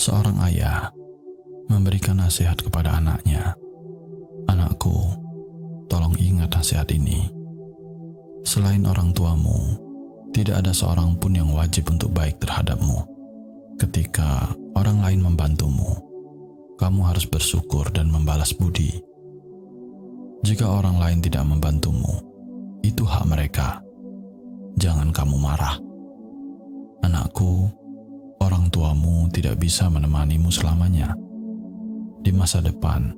Seorang ayah memberikan nasihat kepada anaknya. "Anakku, tolong ingat nasihat ini. Selain orang tuamu, tidak ada seorang pun yang wajib untuk baik terhadapmu. Ketika orang lain membantumu, kamu harus bersyukur dan membalas budi. Jika orang lain tidak membantumu, itu hak mereka. Jangan kamu marah. Anakku, orang tuamu tidak bisa menemanimu selamanya. Di masa depan,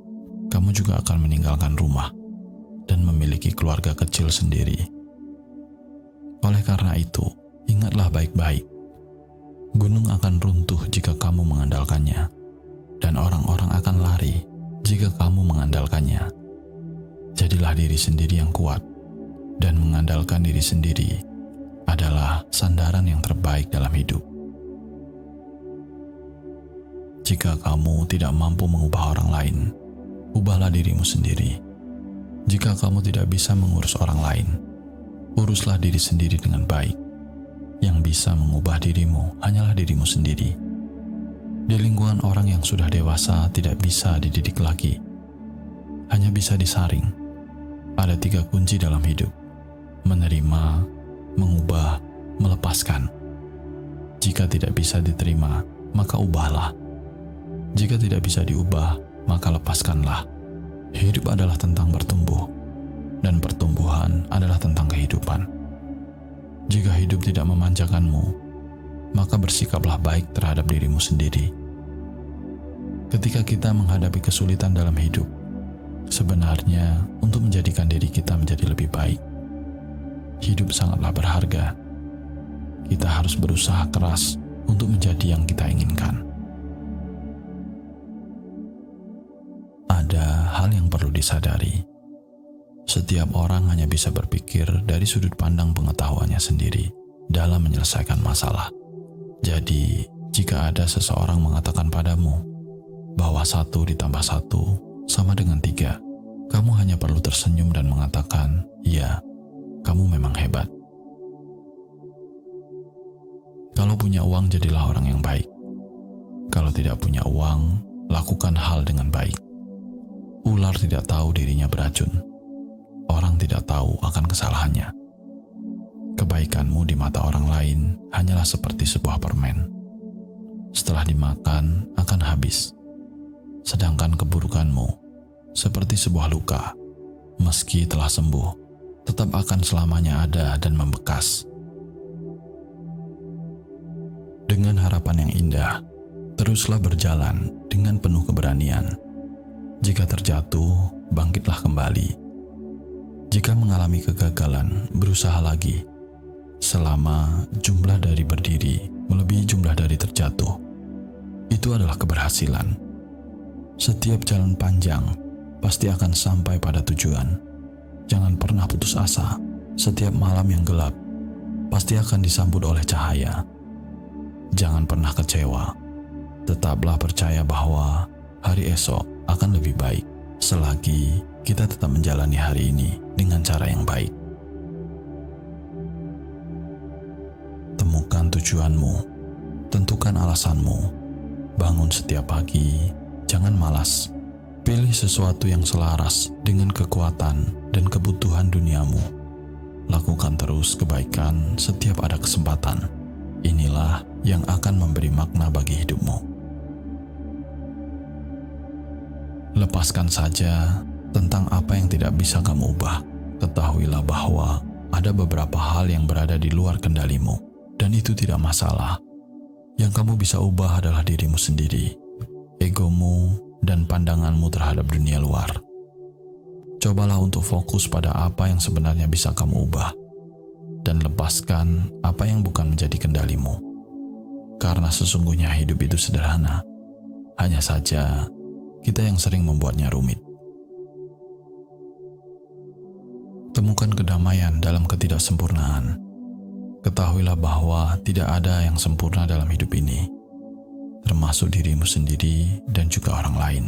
kamu juga akan meninggalkan rumah dan memiliki keluarga kecil sendiri. Oleh karena itu, ingatlah baik-baik. Gunung akan runtuh jika kamu mengandalkannya, dan orang-orang akan lari jika kamu mengandalkannya. Jadilah diri sendiri yang kuat, dan mengandalkan diri sendiri adalah sandaran yang terbaik dalam hidup. Jika kamu tidak mampu mengubah orang lain, ubahlah dirimu sendiri. Jika kamu tidak bisa mengurus orang lain, uruslah diri sendiri dengan baik. Yang bisa mengubah dirimu hanyalah dirimu sendiri. Di lingkungan orang yang sudah dewasa tidak bisa dididik lagi, hanya bisa disaring. Ada 3 kunci dalam hidup: menerima, mengubah, melepaskan. Jika tidak bisa diterima, maka ubahlah. Jika tidak bisa diubah, maka lepaskanlah. Hidup adalah tentang bertumbuh, dan pertumbuhan adalah tentang kehidupan. Jika hidup tidak memanjakanmu, maka bersikaplah baik terhadap dirimu sendiri. Ketika kita menghadapi kesulitan dalam hidup, sebenarnya untuk menjadikan diri kita menjadi lebih baik. Hidup sangatlah berharga. Kita harus berusaha keras untuk menjadi yang kita inginkan. Ada hal yang perlu disadari. Setiap orang hanya bisa berpikir dari sudut pandang pengetahuannya sendiri dalam menyelesaikan masalah. Jadi, jika ada seseorang mengatakan padamu bahwa 1 ditambah 1 sama dengan 3, kamu hanya perlu tersenyum dan mengatakan, "Ya, kamu memang hebat." Kalau punya uang, jadilah orang yang baik. Kalau tidak punya uang, lakukan hal dengan baik. Ular tidak tahu dirinya beracun. Orang tidak tahu akan kesalahannya. Kebaikanmu di mata orang lain hanyalah seperti sebuah permen. Setelah dimakan, akan habis. Sedangkan keburukanmu seperti sebuah luka. Meski telah sembuh, tetap akan selamanya ada dan membekas. Dengan harapan yang indah, teruslah berjalan dengan penuh keberanian. Jika terjatuh, bangkitlah kembali. Jika mengalami kegagalan, berusaha lagi. Selama jumlah dari berdiri melebihi jumlah dari terjatuh, itu adalah keberhasilan. Setiap jalan panjang pasti akan sampai pada tujuan. Jangan pernah putus asa. Setiap malam yang gelap pasti akan disambut oleh cahaya. Jangan pernah kecewa. Tetaplah percaya bahwa hari esok akan lebih baik selagi kita tetap menjalani hari ini dengan cara yang baik. Temukan tujuanmu, tentukan alasanmu, bangun setiap pagi, jangan malas. Pilih sesuatu yang selaras dengan kekuatan dan kebutuhan duniamu. Lakukan terus kebaikan setiap ada kesempatan. Inilah yang akan memberi makna bagi hidupmu. Lepaskan saja tentang apa yang tidak bisa kamu ubah. Ketahuilah bahwa ada beberapa hal yang berada di luar kendalimu, dan itu tidak masalah. Yang kamu bisa ubah adalah dirimu sendiri, egomu, dan pandanganmu terhadap dunia luar. Cobalah untuk fokus pada apa yang sebenarnya bisa kamu ubah, dan lepaskan apa yang bukan menjadi kendalimu. Karena sesungguhnya hidup itu sederhana, hanya saja kita yang sering membuatnya rumit. Temukan kedamaian dalam ketidaksempurnaan. Ketahuilah bahwa tidak ada yang sempurna dalam hidup ini, termasuk dirimu sendiri dan juga orang lain.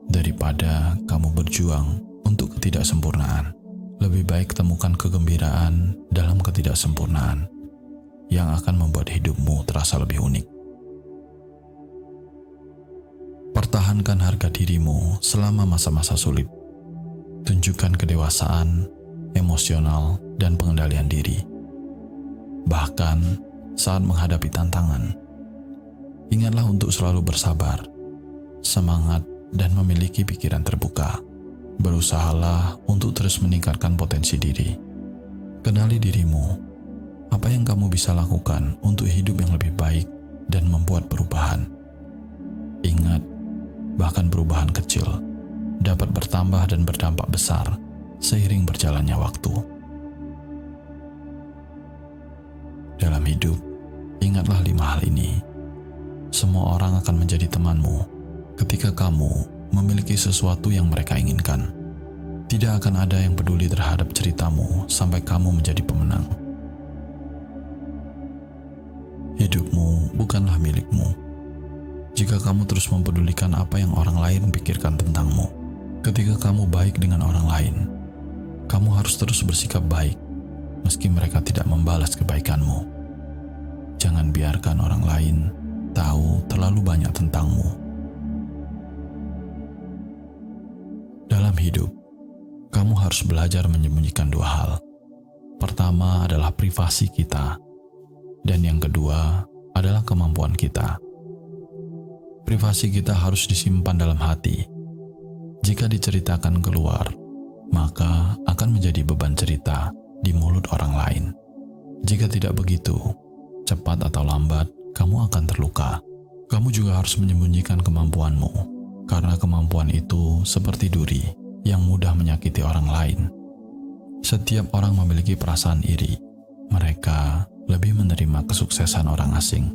Daripada kamu berjuang untuk ketidaksempurnaan, lebih baik temukan kegembiraan dalam ketidaksempurnaan yang akan membuat hidupmu terasa lebih unik. Pertahankan harga dirimu selama masa-masa sulit. Tunjukkan kedewasaan, emosional, dan pengendalian diri. Bahkan saat menghadapi tantangan, ingatlah untuk selalu bersabar, semangat, dan memiliki pikiran terbuka. Berusahalah untuk terus meningkatkan potensi diri. Kenali dirimu, apa yang kamu bisa lakukan untuk hidup yang lebih baik dan membuat perubahan. Ingat, bahkan perubahan kecil dapat bertambah dan berdampak besar seiring berjalannya waktu. Dalam hidup, ingatlah 5 hal ini. Semua orang akan menjadi temanmu ketika kamu memiliki sesuatu yang mereka inginkan. Tidak akan ada yang peduli terhadap ceritamu sampai kamu menjadi pemenang. Hidupmu bukanlah milikmu. Jika kamu terus mempedulikan apa yang orang lain pikirkan tentangmu, ketika kamu baik dengan orang lain, kamu harus terus bersikap baik meski mereka tidak membalas kebaikanmu. Jangan biarkan orang lain tahu terlalu banyak tentangmu. Dalam hidup, kamu harus belajar menyembunyikan 2 hal. Pertama adalah privasi kita, dan yang kedua adalah kemampuan kita. Privasi kita harus disimpan dalam hati. Jika diceritakan keluar, maka akan menjadi beban cerita di mulut orang lain. Jika tidak begitu, cepat atau lambat kamu akan terluka. Kamu juga harus menyembunyikan kemampuanmu, karena kemampuan itu seperti duri yang mudah menyakiti orang lain. Setiap orang memiliki perasaan iri. Mereka lebih menerima kesuksesan orang asing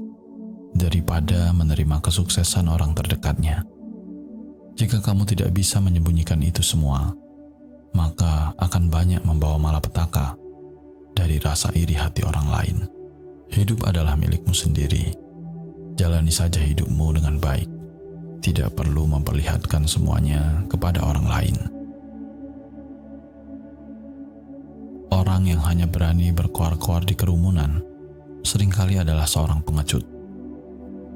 daripada menerima kesuksesan orang terdekatnya. Jika kamu tidak bisa menyembunyikan itu semua, maka akan banyak membawa malapetaka dari rasa iri hati orang lain. Hidup adalah milikmu sendiri. Jalani saja hidupmu dengan baik. Tidak perlu memperlihatkan semuanya kepada orang lain. Orang yang hanya berani berkoar-koar di kerumunan seringkali adalah seorang pengecut.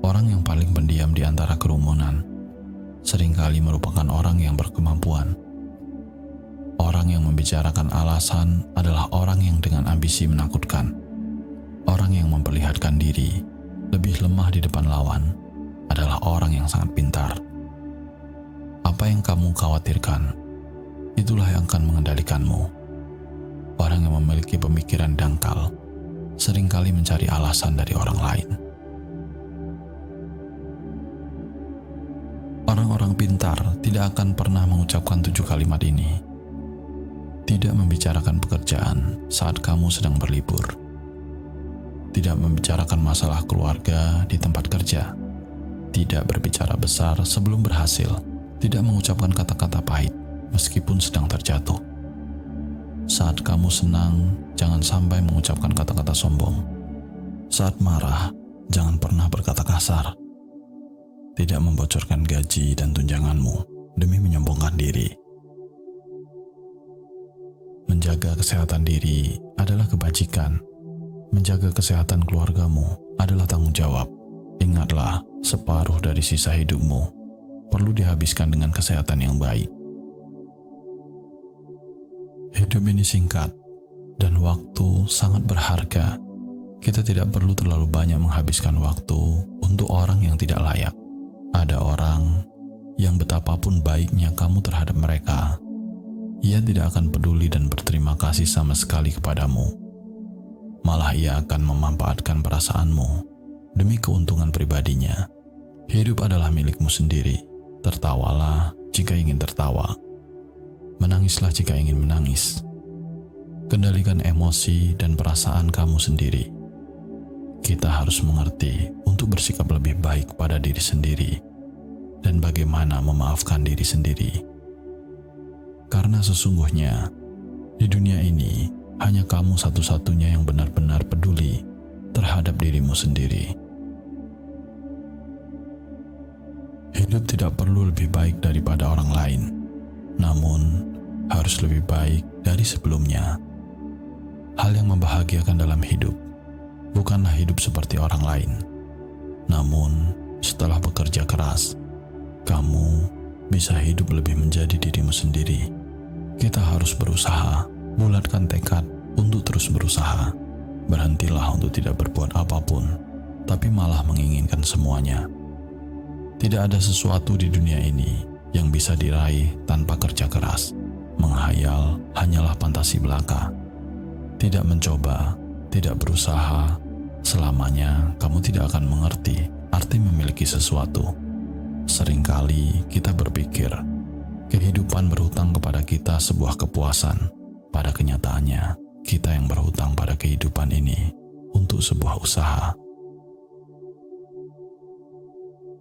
Orang yang paling pendiam di antara kerumunan seringkali merupakan orang yang berkemampuan. Orang yang membicarakan alasan adalah orang yang dengan ambisi menakutkan. Orang yang memperlihatkan diri lebih lemah di depan lawan adalah orang yang sangat pintar. Apa yang kamu khawatirkan, itulah yang akan mengendalikanmu. Orang yang memiliki pemikiran dangkal seringkali mencari alasan dari orang lain. Orang-orang pintar tidak akan pernah mengucapkan 7 kalimat ini. Tidak membicarakan pekerjaan saat kamu sedang berlibur. Tidak membicarakan masalah keluarga di tempat kerja. Tidak berbicara besar sebelum berhasil. Tidak mengucapkan kata-kata pahit meskipun sedang terjatuh. Saat kamu senang, jangan sampai mengucapkan kata-kata sombong. Saat marah, jangan pernah berkata kasar. Tidak membocorkan gaji dan tunjanganmu demi menyombongkan diri. Menjaga kesehatan diri adalah kebajikan. Menjaga kesehatan keluargamu adalah tanggung jawab. Ingatlah, separuh dari sisa hidupmu perlu dihabiskan dengan kesehatan yang baik. Hidup ini singkat, dan waktu sangat berharga. Kita tidak perlu terlalu banyak menghabiskan waktu untuk orang yang tidak layak. Ada orang yang betapapun baiknya kamu terhadap mereka, ia tidak akan peduli dan berterima kasih sama sekali kepadamu. Malah ia akan memanfaatkan perasaanmu demi keuntungan pribadinya. Hidup adalah milikmu sendiri. Tertawalah jika ingin tertawa. Menangislah jika ingin menangis. Kendalikan emosi dan perasaan kamu sendiri. Kita harus mengerti untuk bersikap lebih baik pada diri sendiri dan bagaimana memaafkan diri sendiri. Karena sesungguhnya di dunia ini hanya kamu satu-satunya yang benar-benar peduli terhadap dirimu sendiri. Hidup tidak perlu lebih baik daripada orang lain, namun harus lebih baik dari sebelumnya. Hal yang membahagiakan dalam hidup bukanlah hidup seperti orang lain, namun setelah bekerja keras, kamu bisa hidup lebih menjadi dirimu sendiri. Kita harus berusaha, bulatkan tekad untuk terus berusaha. Berhentilah untuk tidak berbuat apapun, tapi malah menginginkan semuanya. Tidak ada sesuatu di dunia ini yang bisa diraih tanpa kerja keras. Menghayal hanyalah fantasi belaka. Tidak mencoba, tidak berusaha, selamanya kamu tidak akan mengerti arti memiliki sesuatu. Seringkali kita berpikir, kehidupan berhutang kepada kita sebuah kepuasan. Pada kenyataannya, kita yang berhutang pada kehidupan ini untuk sebuah usaha.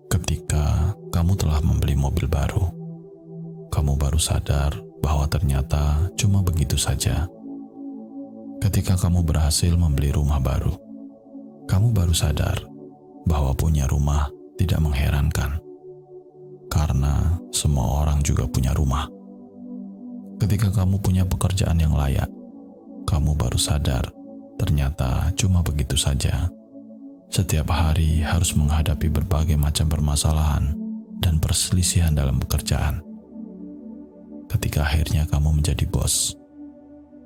Ketika kamu telah membeli mobil baru, kamu baru sadar bahwa ternyata cuma begitu saja. Ketika kamu berhasil membeli rumah baru, kamu baru sadar bahwa punya rumah tidak mengherankan, karena semua orang juga punya rumah. Ketika kamu punya pekerjaan yang layak, kamu baru sadar ternyata cuma begitu saja. Setiap hari harus menghadapi berbagai macam permasalahan dan perselisihan dalam pekerjaan. Ketika akhirnya kamu menjadi bos,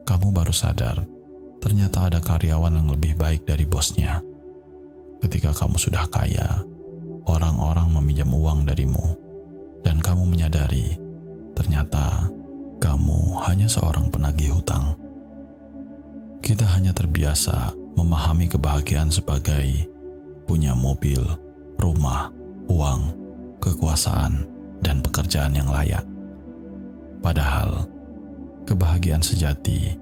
kamu baru sadar ternyata ada karyawan yang lebih baik dari bosnya. Ketika kamu sudah kaya, orang-orang meminjam uang darimu, dan kamu menyadari ternyata kamu hanya seorang penagih hutang. Kita hanya terbiasa memahami kebahagiaan sebagai punya mobil, rumah, uang, kekuasaan, dan pekerjaan yang layak. Padahal, kebahagiaan sejati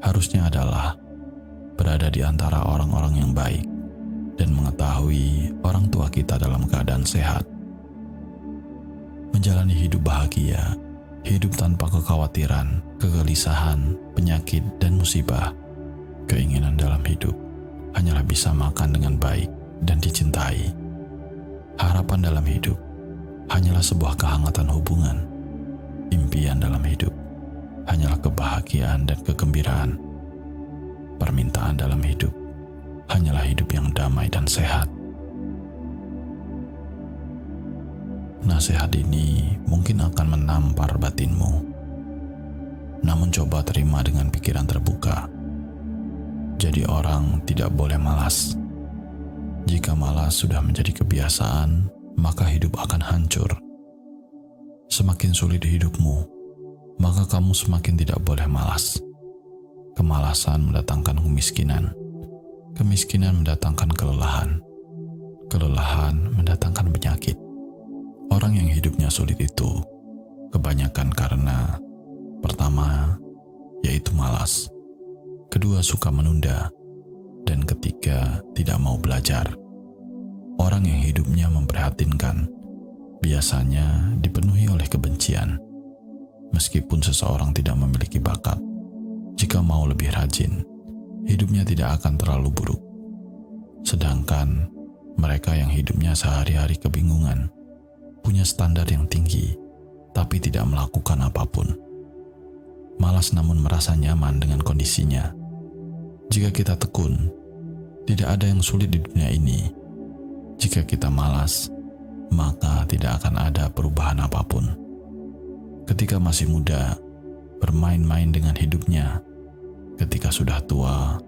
harusnya adalah berada di antara orang-orang yang baik dan mengetahui orang tua kita dalam keadaan sehat. Menjalani hidup bahagia, hidup tanpa kekhawatiran, kegelisahan, penyakit, dan musibah. Keinginan dalam hidup hanyalah bisa makan dengan baik dan dicintai. Harapan dalam hidup hanyalah sebuah kehangatan hubungan. Impian dalam hidup hanyalah kebahagiaan dan kegembiraan. Permintaan dalam hidup hanyalah hidup yang damai dan sehat. Nasihat ini mungkin akan menampar batinmu, namun coba terima dengan pikiran terbuka. Jadi orang tidak boleh malas. Jika malas sudah menjadi kebiasaan, maka hidup akan hancur. Semakin sulit hidupmu, maka kamu semakin tidak boleh malas. Kemalasan mendatangkan kemiskinan. Kemiskinan mendatangkan kelelahan. Kelelahan mendatangkan penyakit. Orang yang hidupnya sulit itu kebanyakan karena pertama, yaitu malas. Kedua, suka menunda. Dan ketiga, tidak mau belajar. Orang yang hidupnya memprihatinkan biasanya dipenuhi oleh kebencian. Meskipun seseorang tidak memiliki bakat, jika mau lebih rajin, hidupnya tidak akan terlalu buruk. Sedangkan mereka yang hidupnya sehari-hari kebingungan, punya standar yang tinggi, tapi tidak melakukan apapun. Malas namun merasa nyaman dengan kondisinya. Jika kita tekun, tidak ada yang sulit di dunia ini. Jika kita malas, maka tidak akan ada perubahan apapun. Ketika masih muda, bermain-main dengan hidupnya. Ketika sudah tua,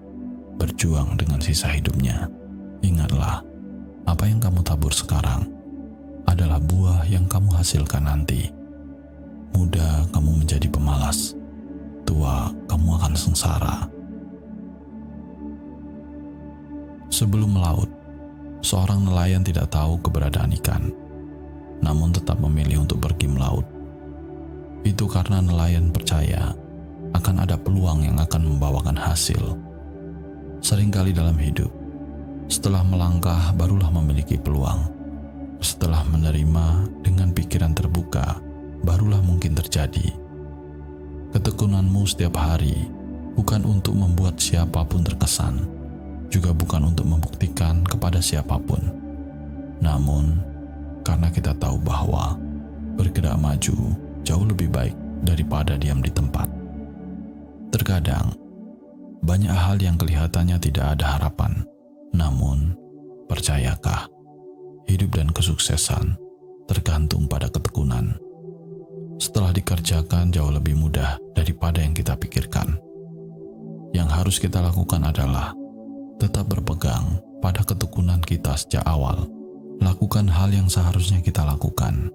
berjuang dengan sisa hidupnya. Ingatlah, apa yang kamu tabur sekarang adalah buah yang kamu hasilkan nanti. Muda kamu menjadi pemalas, tua kamu akan sengsara. Sebelum melaut, seorang nelayan tidak tahu keberadaan ikan, namun tetap memilih untuk pergi melaut. Itu karena nelayan percaya akan ada peluang yang akan membawakan hasil. Seringkali dalam hidup, setelah melangkah barulah memiliki peluang. Setelah menerima dengan pikiran terbuka, barulah mungkin terjadi. Ketekunanmu setiap hari bukan untuk membuat siapapun terkesan, juga bukan untuk membuktikan kepada siapapun. Namun, karena kita tahu bahwa bergerak maju jauh lebih baik daripada diam di tempat. Terkadang, banyak hal yang kelihatannya tidak ada harapan. Namun, percayakah, hidup dan kesuksesan tergantung pada ketekunan. Setelah dikerjakan jauh lebih mudah daripada yang kita pikirkan. Yang harus kita lakukan adalah tetap berpegang pada ketekunan kita sejak awal. Lakukan hal yang seharusnya kita lakukan.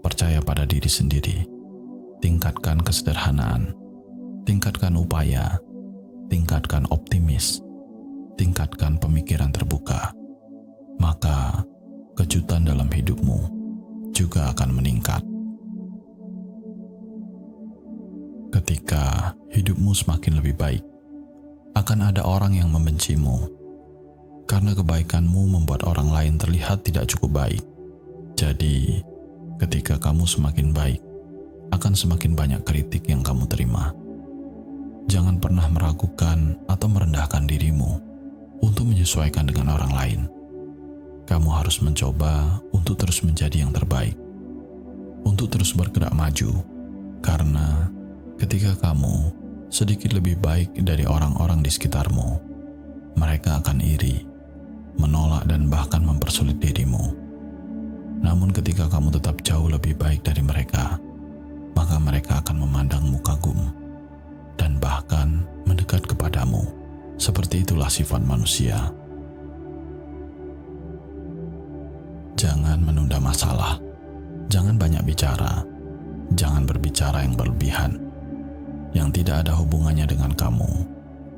Percaya pada diri sendiri. Tingkatkan kesederhanaan. Tingkatkan upaya. Tingkatkan optimis. Tingkatkan pemikiran terbuka. Maka kejutan dalam hidupmu juga akan meningkat. Ketika hidupmu semakin lebih baik, akan ada orang yang membencimu karena kebaikanmu membuat orang lain terlihat tidak cukup baik. Jadi, ketika kamu semakin baik, akan semakin banyak kritik yang kamu terima. Jangan pernah meragukan atau merendahkan dirimu untuk menyesuaikan dengan orang lain. Kamu harus mencoba untuk terus menjadi yang terbaik, untuk terus bergerak maju, karena ketika kamu sedikit lebih baik dari orang-orang di sekitarmu, mereka akan iri, menolak dan bahkan mempersulit dirimu. Namun ketika kamu tetap jauh lebih baik dari mereka, maka mereka akan memandangmu kagum dan bahkan mendekat kepadamu. Seperti itulah sifat manusia. Jangan menunda masalah. Jangan banyak bicara. Jangan berbicara yang berlebihan, yang tidak ada hubungannya dengan kamu.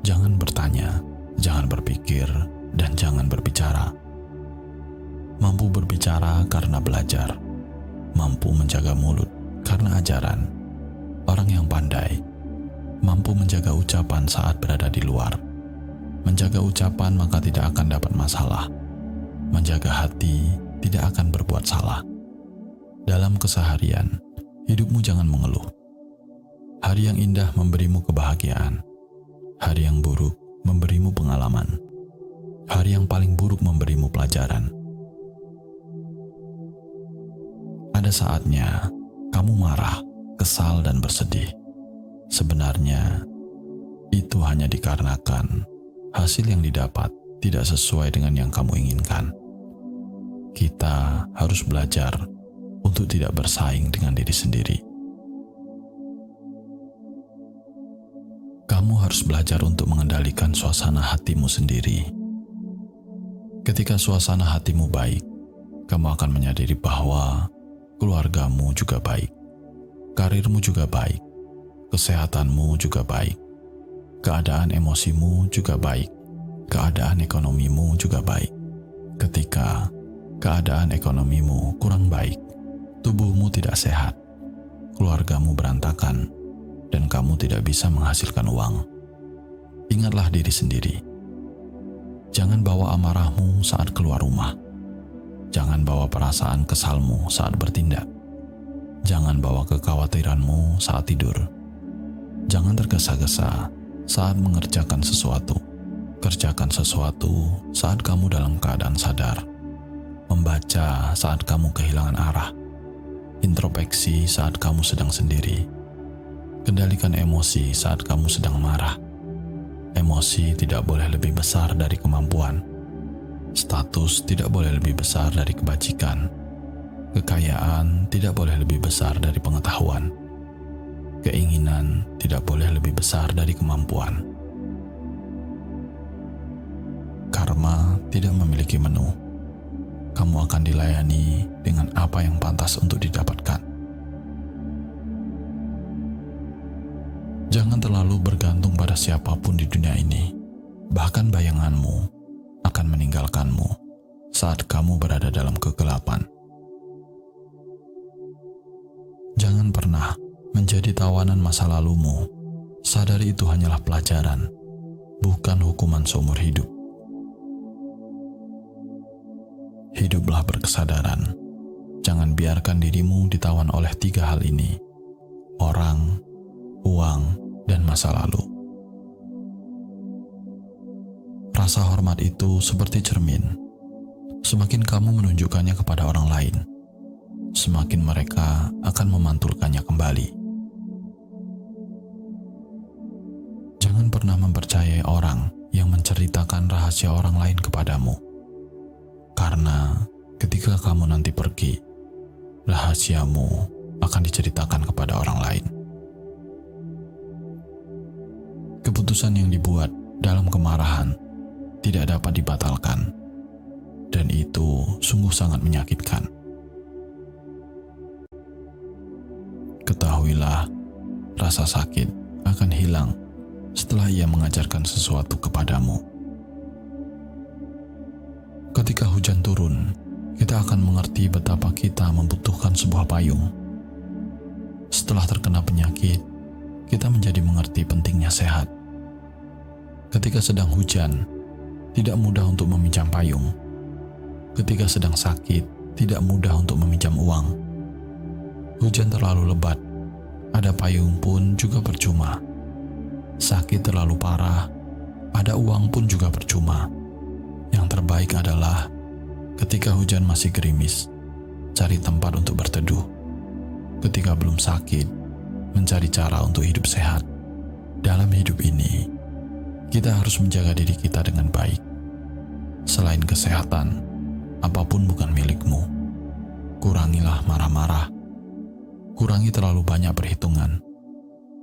Jangan bertanya, jangan berpikir, dan jangan berbicara. Mampu berbicara karena belajar. Mampu menjaga mulut karena ajaran. Orang yang pandai mampu menjaga ucapan saat berada di luar. Menjaga ucapan maka tidak akan dapat masalah. Menjaga hati tidak akan berbuat salah. Dalam keseharian, hidupmu jangan mengeluh. Hari yang indah memberimu kebahagiaan. Hari yang buruk memberimu pengalaman. Hari yang paling buruk memberimu pelajaran. Ada saatnya kamu marah, kesal, dan bersedih. Sebenarnya, itu hanya dikarenakan hasil yang didapat tidak sesuai dengan yang kamu inginkan. Kita harus belajar untuk tidak bersaing dengan diri sendiri. Kamu harus belajar untuk mengendalikan suasana hatimu sendiri. Ketika suasana hatimu baik, kamu akan menyadari bahwa keluargamu juga baik, karirmu juga baik, kesehatanmu juga baik, keadaan emosimu juga baik, keadaan ekonomimu juga baik. Ketika keadaan ekonomimu kurang baik, tubuhmu tidak sehat, keluargamu berantakan, dan kamu tidak bisa menghasilkan uang. Ingatlah diri sendiri. Jangan bawa amarahmu saat keluar rumah. Jangan bawa perasaan kesalmu saat bertindak. Jangan bawa kekhawatiranmu saat tidur. Jangan tergesa-gesa saat mengerjakan sesuatu. Kerjakan sesuatu saat kamu dalam keadaan sadar. Membaca saat kamu kehilangan arah. Introspeksi saat kamu sedang sendiri. Kendalikan emosi saat kamu sedang marah. Emosi tidak boleh lebih besar dari kemampuan. Status tidak boleh lebih besar dari kebajikan. Kekayaan tidak boleh lebih besar dari pengetahuan. Keinginan tidak boleh lebih besar dari kemampuan. Karma tidak memiliki menu. Kamu akan dilayani dengan apa yang pantas untuk didapatkan. Jangan terlalu bergantung pada siapapun di dunia ini. Bahkan bayanganmu akan meninggalkanmu saat kamu berada dalam kegelapan. Jangan pernah menjadi tawanan masa lalumu. Sadari itu hanyalah pelajaran, bukan hukuman seumur hidup. Hiduplah berkesadaran. Jangan biarkan dirimu ditawan oleh 3 hal ini: orang, uang, dan masa lalu. Rasa hormat itu seperti cermin. Semakin kamu menunjukkannya kepada orang lain, semakin mereka akan memantulkannya kembali. Jangan pernah mempercayai orang yang menceritakan rahasia orang lain kepadamu. Karena ketika kamu nanti pergi, rahasiamu akan diceritakan kepada orang lain. Keputusan yang dibuat dalam kemarahan tidak dapat dibatalkan, dan itu sungguh sangat menyakitkan. Ketahuilah, rasa sakit akan hilang setelah ia mengajarkan sesuatu kepadamu. Ketika hujan turun, kita akan mengerti betapa kita membutuhkan sebuah payung. Setelah terkena penyakit, kita menjadi mengerti pentingnya sehat. Ketika sedang hujan, tidak mudah untuk meminjam payung. Ketika sedang sakit, tidak mudah untuk meminjam uang. Hujan terlalu lebat, ada payung pun juga percuma. Sakit terlalu parah, ada uang pun juga percuma. Yang terbaik adalah ketika hujan masih gerimis, cari tempat untuk berteduh. Ketika belum sakit, mencari cara untuk hidup sehat. Dalam hidup ini, kita harus menjaga diri kita dengan baik. Selain kesehatan, apapun bukan milikmu. Kurangilah marah-marah. Kurangi terlalu banyak perhitungan.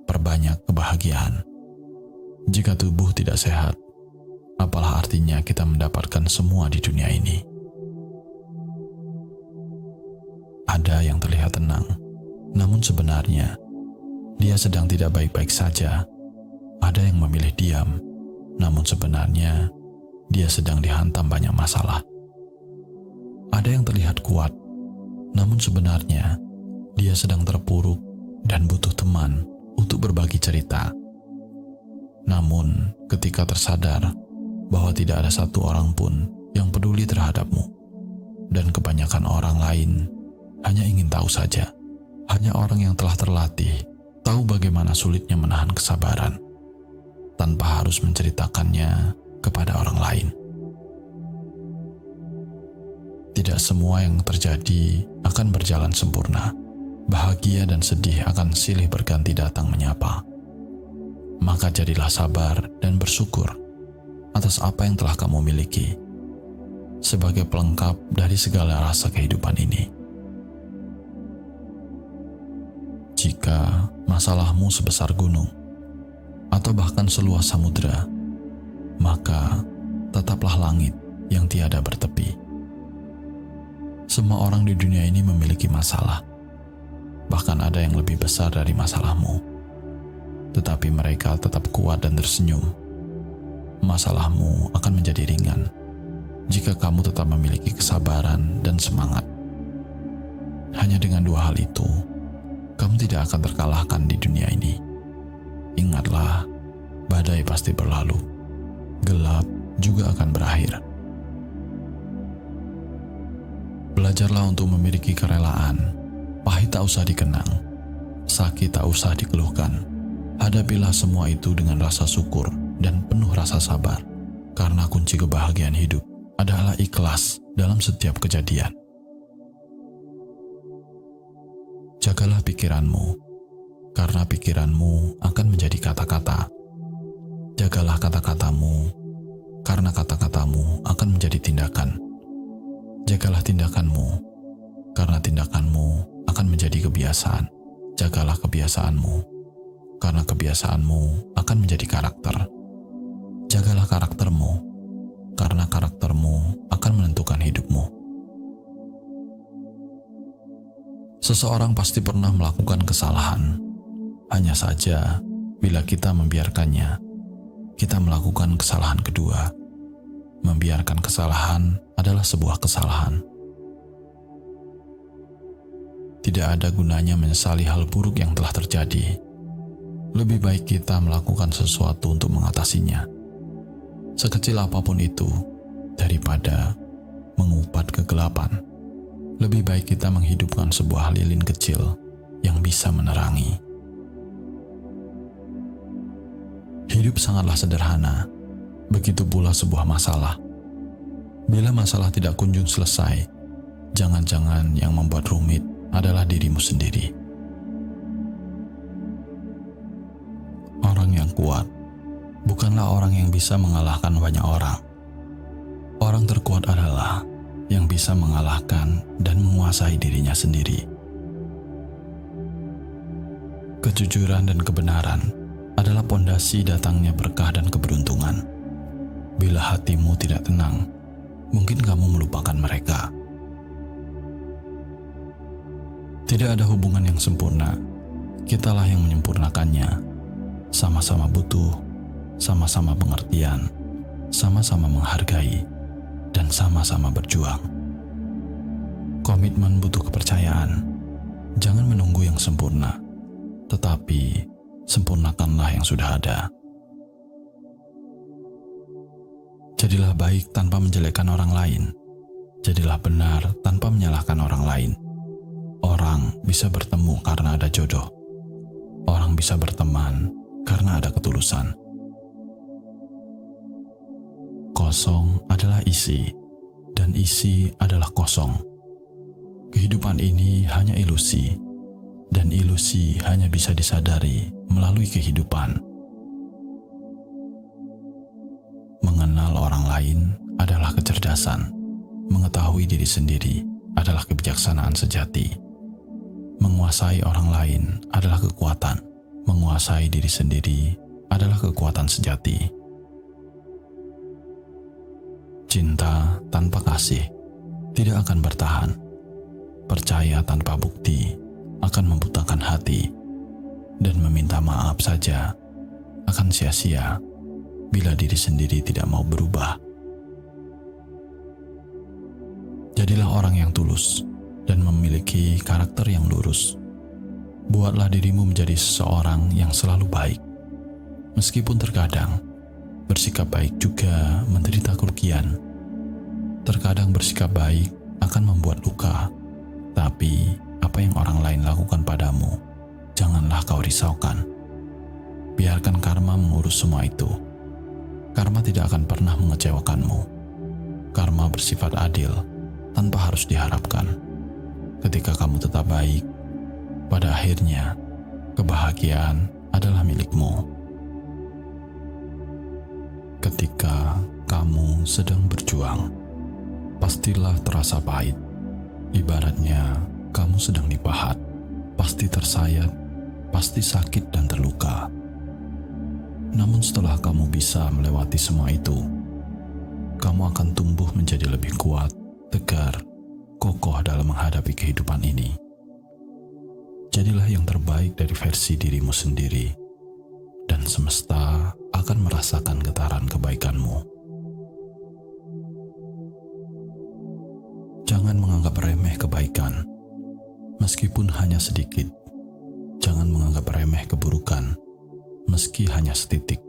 Perbanyak kebahagiaan. Jika tubuh tidak sehat, apalah artinya kita mendapatkan semua di dunia ini? Ada yang terlihat tenang, namun sebenarnya dia sedang tidak baik-baik saja. Ada yang memilih diam, namun sebenarnya dia sedang dihantam banyak masalah. Ada yang terlihat kuat, namun sebenarnya dia sedang terpuruk dan butuh teman untuk berbagi cerita. Namun, ketika tersadar bahwa tidak ada satu orang pun yang peduli terhadapmu, dan kebanyakan orang lain hanya ingin tahu saja, hanya orang yang telah terlatih tahu bagaimana sulitnya menahan kesabaran tanpa harus menceritakannya kepada orang lain. Tidak semua yang terjadi akan berjalan sempurna. Bahagia dan sedih akan silih berganti datang menyapa. Maka jadilah sabar dan bersyukur atas apa yang telah kamu miliki sebagai pelengkap dari segala rasa kehidupan ini. Jika masalahmu sebesar gunung atau bahkan seluas samudera, maka tetaplah langit yang tiada bertepi. Semua orang di dunia ini memiliki masalah. Bahkan ada yang lebih besar dari masalahmu. Tetapi mereka tetap kuat dan tersenyum. Masalahmu akan menjadi ringan jika kamu tetap memiliki kesabaran dan semangat. Hanya dengan dua hal itu, kamu tidak akan terkalahkan di dunia ini. Ingatlah, badai pasti berlalu. Gelap juga akan berakhir. Belajarlah untuk memiliki kerelaan. Pahit tak usah dikenang, sakit tak usah dikeluhkan. Hadapilah semua itu dengan rasa syukur dan penuh rasa sabar, karena kunci kebahagiaan hidup adalah ikhlas dalam setiap kejadian. Jagalah pikiranmu, karena pikiranmu akan menjadi kata-kata. Jagalah kata-katamu, karena kata-katamu akan menjadi tindakan. Jagalah tindakanmu, karena tindakanmu akan menjadi kebiasaan. Jagalah kebiasaanmu, karena kebiasaanmu akan menjadi karakter. Jagalah karaktermu, karena karaktermu akan menentukan hidupmu. Seseorang pasti pernah melakukan kesalahan. Hanya saja, bila kita membiarkannya, kita melakukan kesalahan kedua. Membiarkan kesalahan adalah sebuah kesalahan. Tidak ada gunanya menyesali hal buruk yang telah terjadi. Lebih baik kita melakukan sesuatu untuk mengatasinya. Sekecil apapun itu, daripada mengupat kegelapan. Lebih baik kita menghidupkan sebuah lilin kecil yang bisa menerangi. Hidup sangatlah sederhana, begitu pula sebuah masalah. Bila masalah tidak kunjung selesai, jangan-jangan yang membuat rumit adalah dirimu sendiri. Orang yang kuat bukanlah orang yang bisa mengalahkan banyak orang. Orang terkuat adalah yang bisa mengalahkan dan menguasai dirinya sendiri. Kejujuran dan kebenaran adalah pondasi datangnya berkah dan keberuntungan. Bila hatimu tidak tenang, mungkin kamu melupakan mereka. Tidak ada hubungan yang sempurna, kitalah yang menyempurnakannya. Sama-sama butuh, sama-sama pengertian, sama-sama menghargai, dan sama-sama berjuang. Komitmen butuh kepercayaan. Jangan menunggu yang sempurna, tetapi sempurnakanlah yang sudah ada. Jadilah baik tanpa menjelekkan orang lain. Jadilah benar tanpa menyalahkan orang lain. Orang bisa bertemu karena ada jodoh. Orang bisa berteman karena ada ketulusan. Kosong adalah isi, dan isi adalah kosong. Kehidupan ini hanya ilusi, dan ilusi hanya bisa disadari melalui kehidupan. Mengenal orang lain adalah kecerdasan. Mengetahui diri sendiri adalah kebijaksanaan sejati. Menguasai orang lain adalah kekuatan. Menguasai diri sendiri adalah kekuatan sejati. Cinta tanpa kasih tidak akan bertahan. Percaya tanpa bukti akan membutakan hati. Dan meminta maaf saja akan sia-sia bila diri sendiri tidak mau berubah. Jadilah orang yang tulus dan memiliki karakter yang lurus. Buatlah dirimu menjadi seseorang yang selalu baik. Meskipun terkadang bersikap baik juga menderita kerugian. Terkadang bersikap baik akan membuat luka, tapi apa yang orang lain lakukan padamu, janganlah kau risaukan. Biarkan karma mengurus semua itu. Karma tidak akan pernah mengecewakanmu. Karma bersifat adil, tanpa harus diharapkan. Ketika kamu tetap baik, pada akhirnya kebahagiaan adalah milikmu. Ketika kamu sedang berjuang, pastilah terasa pahit. Ibaratnya kamu sedang dipahat, pasti tersayat, pasti sakit dan terluka. Namun setelah kamu bisa melewati semua itu, kamu akan tumbuh menjadi lebih kuat, tegar, kokoh dalam menghadapi kehidupan ini. Jadilah yang terbaik dari versi dirimu sendiri, dan semesta akan merasakan getaran kebaikanmu. Jangan menganggap remeh kebaikan, meskipun hanya sedikit. Jangan menganggap remeh keburukan, meski hanya setitik.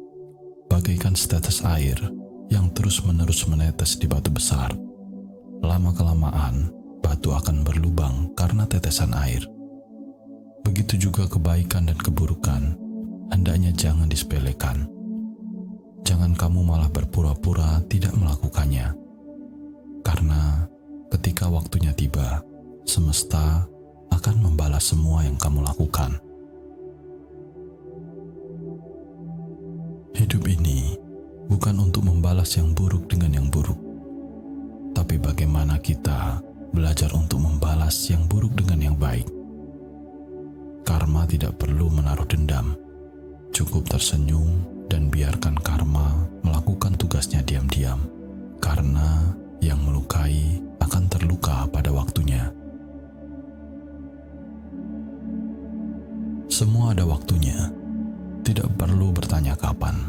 Bagaikan setetes air yang terus-menerus menetes di batu besar. Lama-kelamaan, batu akan berlubang karena tetesan air. Begitu juga kebaikan dan keburukan, hendaknya jangan disepelekan. Jangan kamu malah berpura-pura tidak melakukannya. Karena ketika waktunya tiba, semesta akan membalas semua yang kamu lakukan. Hidup ini bukan untuk membalas yang buruk dengan yang buruk, tapi bagaimana kita belajar untuk membalas yang buruk dengan yang baik. Karma tidak perlu menaruh dendam, cukup tersenyum dan biarkan karma melakukan tugasnya diam-diam, karena yang melukai akan terluka pada waktunya. Semua ada waktunya. Tidak perlu bertanya kapan.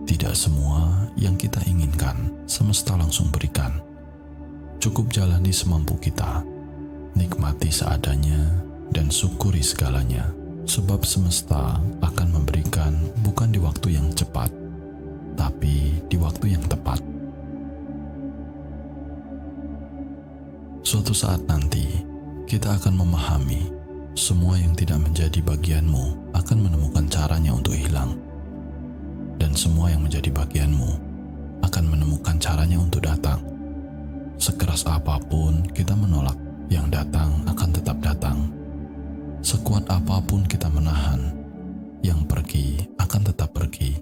Tidak semua yang kita inginkan semesta langsung berikan. Cukup jalani semampu kita. Nikmati seadanya dan syukuri segalanya. Sebab semesta akan memberikan bukan di waktu yang cepat, tapi di waktu yang tepat. Suatu saat nanti, kita akan memahami semua yang tidak menjadi bagianmu akan menemukan caranya untuk hilang. Dan semua yang menjadi bagianmu akan menemukan caranya untuk datang. Sekeras apapun kita menolak, yang datang akan tetap datang. Sekuat apapun kita menahan, yang pergi akan tetap pergi.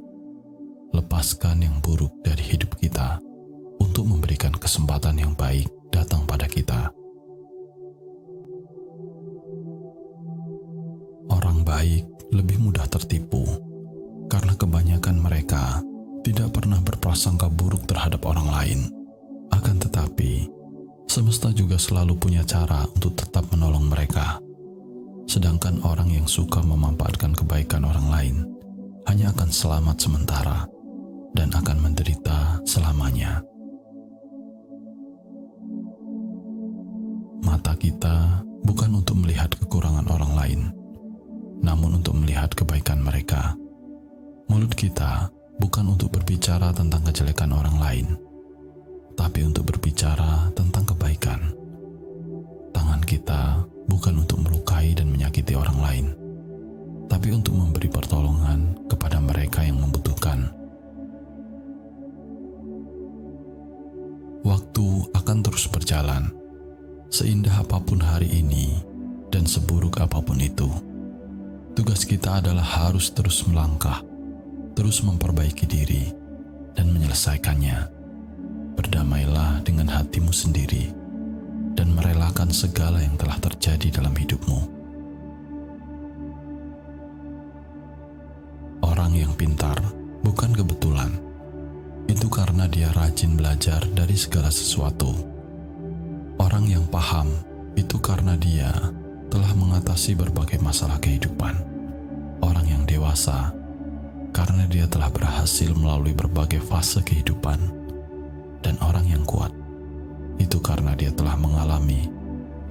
Lepaskan yang buruk dari hidup kita untuk memberikan kesempatan yang baik datang pada kita. Orang baik lebih tertipu karena kebanyakan mereka tidak pernah berprasangka buruk terhadap orang lain. Akan tetapi, semesta juga selalu punya cara untuk tetap menolong mereka. Sedangkan orang yang suka memanfaatkan kebaikan orang lain hanya akan selamat sementara dan akan menderita selamanya. Mata kita bukan untuk melihat kekurangan orang lain, namun untuk melihat kebaikan mereka. Mulut kita bukan untuk berbicara tentang kejelekan orang lain, tapi untuk berbicara tentang kebaikan. Tangan kita bukan untuk melukai dan menyakiti orang lain, tapi untuk memberi pertolongan kepada mereka yang membutuhkan. Waktu akan terus berjalan, seindah apapun hari ini dan seburuk apapun itu. Tugas kita adalah harus terus melangkah, terus memperbaiki diri, dan menyelesaikannya. Berdamailah dengan hatimu sendiri, dan merelakan segala yang telah terjadi dalam hidupmu. Orang yang pintar bukan kebetulan, itu karena dia rajin belajar dari segala sesuatu. Orang yang paham itu karena dia telah mengatasi berbagai masalah kehidupan. Orang yang dewasa karena dia telah berhasil melalui berbagai fase kehidupan. Dan orang yang kuat itu karena dia telah mengalami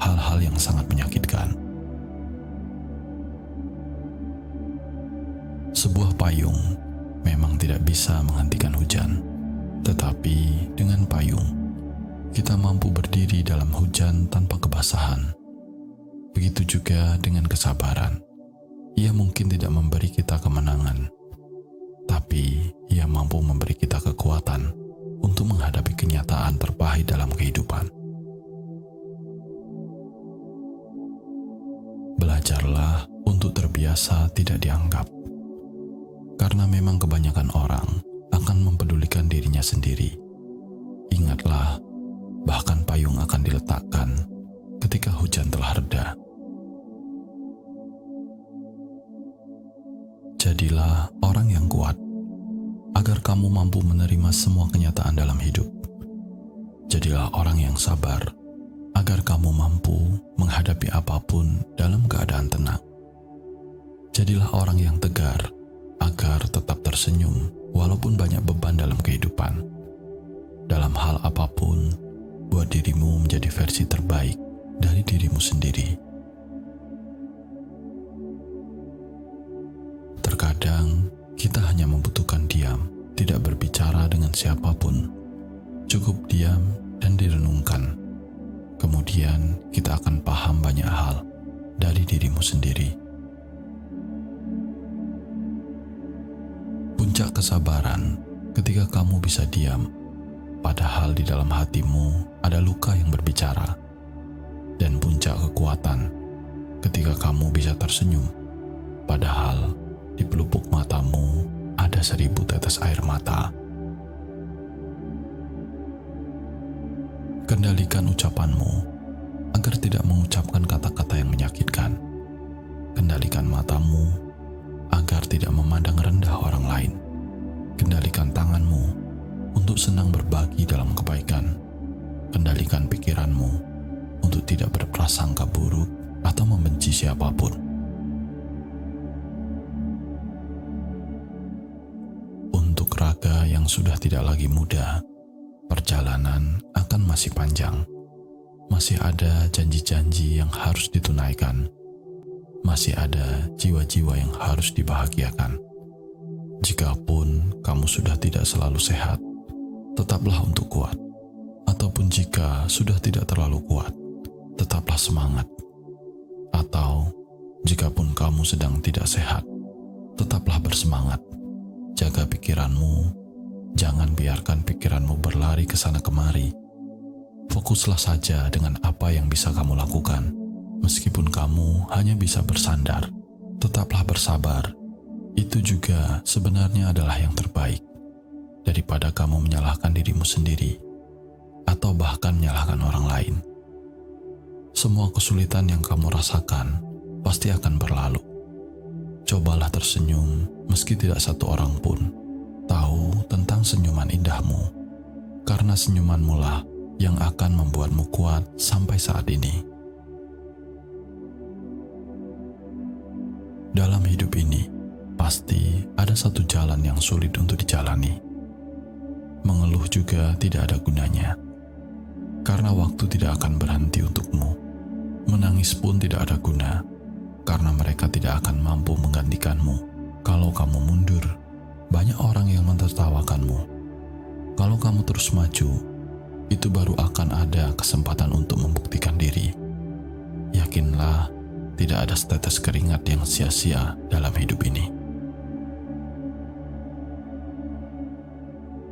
hal-hal yang sangat menyakitkan. Sebuah payung memang tidak bisa menghentikan hujan, tetapi dengan payung kita mampu berdiri dalam hujan tanpa kebasahan. Begitu juga dengan kesabaran. Ia mungkin tidak memberi kita kemenangan, tapi ia mampu memberi kita kekuatan untuk menghadapi kenyataan terpahit dalam kehidupan. Belajarlah untuk terbiasa tidak dianggap, karena memang kebanyakan orang akan mempedulikan dirinya sendiri. Ingatlah, bahkan payung akan diletakkan ketika hujan telah reda. Jadilah orang yang kuat, agar kamu mampu menerima semua kenyataan dalam hidup. Jadilah orang yang sabar, agar kamu mampu menghadapi apapun dalam keadaan tenang. Jadilah orang yang tegar, agar tetap tersenyum walaupun banyak beban dalam kehidupan. Dalam hal apapun, buat dirimu menjadi versi terbaik dari dirimu sendiri. Terkadang kita hanya membutuhkan diam, tidak berbicara dengan siapapun. Cukup diam dan direnungkan. Kemudian kita akan paham banyak hal dari dirimu sendiri. Puncak kesabaran ketika kamu bisa diam, padahal di dalam hatimu ada luka yang berbicara. Dan puncak kekuatan ketika kamu bisa tersenyum, padahal di pelupuk matamu ada 1000 tetes air mata. Kendalikan ucapanmu agar tidak mengucapkan kata-kata yang menyakitkan. Kendalikan matamu agar tidak memandang rendah orang lain. Kendalikan tanganmu untuk senang berbagi dalam kebaikan. Kendalikan pikiranmu untuk tidak berprasangka buruk atau membenci siapapun. Untuk raga yang sudah tidak lagi muda, perjalanan akan masih panjang. Masih ada janji-janji yang harus ditunaikan. Masih ada jiwa-jiwa yang harus dibahagiakan. Jikapun kamu sudah tidak selalu sehat, tetaplah untuk kuat. Ataupun jika sudah tidak terlalu kuat, tetaplah semangat. Atau jikapun kamu sedang tidak sehat, tetaplah bersemangat. Jaga pikiranmu, jangan biarkan pikiranmu berlari ke sana kemari. Fokuslah saja dengan apa yang bisa kamu lakukan. Meskipun kamu hanya bisa bersandar, tetaplah bersabar. Itu juga sebenarnya adalah yang terbaik, daripada kamu menyalahkan dirimu sendiri, atau bahkan menyalahkan orang lain. Semua kesulitan yang kamu rasakan pasti akan berlalu. Cobalah tersenyum meski tidak satu orang pun tahu tentang senyuman indahmu, karena senyumanmu lah yang akan membuatmu kuat sampai saat ini. Dalam hidup ini, pasti ada satu jalan yang sulit untuk dijalani. Mengeluh juga tidak ada gunanya, karena waktu tidak akan berhenti untukmu. Menangis pun tidak ada guna, karena mereka tidak akan mampu menggantikanmu. Kalau kamu mundur, banyak orang yang mentertawakanmu. Kalau kamu terus maju, itu baru akan ada kesempatan untuk membuktikan diri. Yakinlah, tidak ada setetes keringat yang sia-sia dalam hidup ini.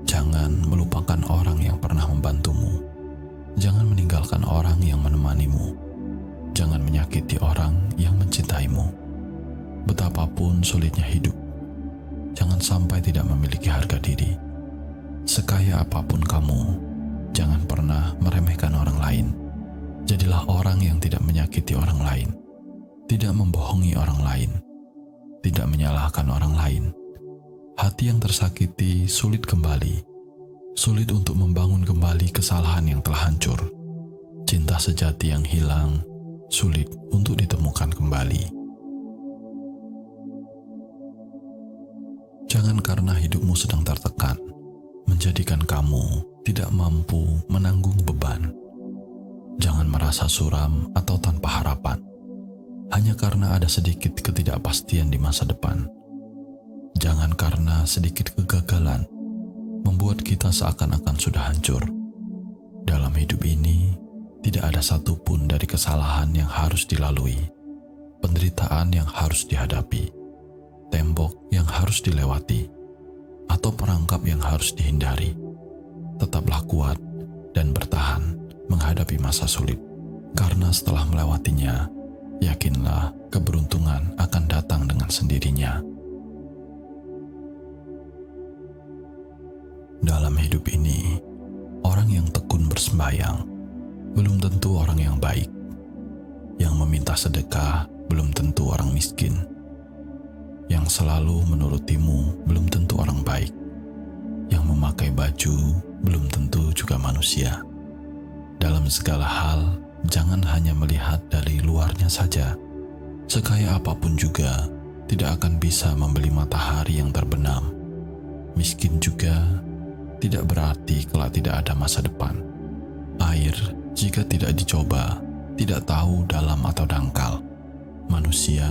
Jangan melupakan orang yang pernah membantumu. Jangan meninggalkan orang yang menemanimu. Jangan menyakiti orang yang mencintaimu. Betapapun sulitnya hidup, jangan sampai tidak memiliki harga diri. Sekaya apapun kamu, jangan pernah meremehkan orang lain. Jadilah orang yang tidak menyakiti orang lain, tidak membohongi orang lain, tidak menyalahkan orang lain. Hati yang tersakiti sulit kembali, sulit untuk membangun kembali kesalahan yang telah hancur. Cinta sejati yang hilang sulit untuk ditemukan kembali. Jangan karena hidupmu sedang tertekan, menjadikan kamu tidak mampu menanggung beban. Jangan merasa suram atau tanpa harapan, hanya karena ada sedikit ketidakpastian di masa depan. Jangan karena sedikit kegagalan membuat kita seakan-akan sudah hancur. Dalam hidup ini, tidak ada satupun dari kesalahan yang harus dilalui, penderitaan yang harus dihadapi, tembok yang harus dilewati, atau perangkap yang harus dihindari. Tetaplah kuat dan bertahan menghadapi masa sulit, karena setelah melewatinya, yakinlah keberuntungan akan datang dengan sendirinya. Dalam hidup ini, orang yang tekun bersembayang belum tentu orang yang baik. Yang meminta sedekah belum tentu orang miskin. Yang selalu menurutimu belum tentu orang baik. Yang memakai baju belum tentu juga manusia. Dalam segala hal, jangan hanya melihat dari luarnya saja. Sekaya apapun juga, tidak akan bisa membeli matahari yang terbenam. Miskin juga tidak berarti kelak tidak ada masa depan. Air, jika tidak dicoba, tidak tahu dalam atau dangkal. Manusia,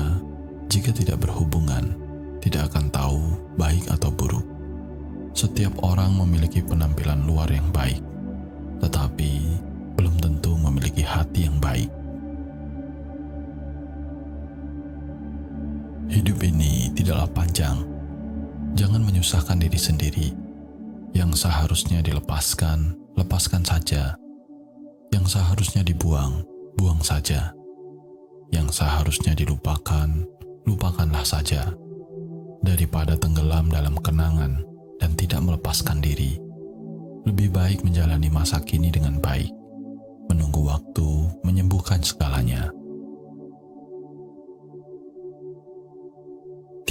jika tidak berhubungan, tidak akan tahu baik atau buruk. Setiap orang memiliki penampilan luar yang baik, tetapi belum tentu memiliki hati yang baik. Hidup ini tidaklah panjang. Jangan menyusahkan diri sendiri. Yang seharusnya dilepaskan, lepaskan saja. Yang seharusnya dibuang, buang saja. Yang seharusnya dilupakan, lupakanlah saja. Daripada tenggelam dalam kenangan dan tidak melepaskan diri, lebih baik menjalani masa kini dengan baik, menunggu waktu menyembuhkan segalanya.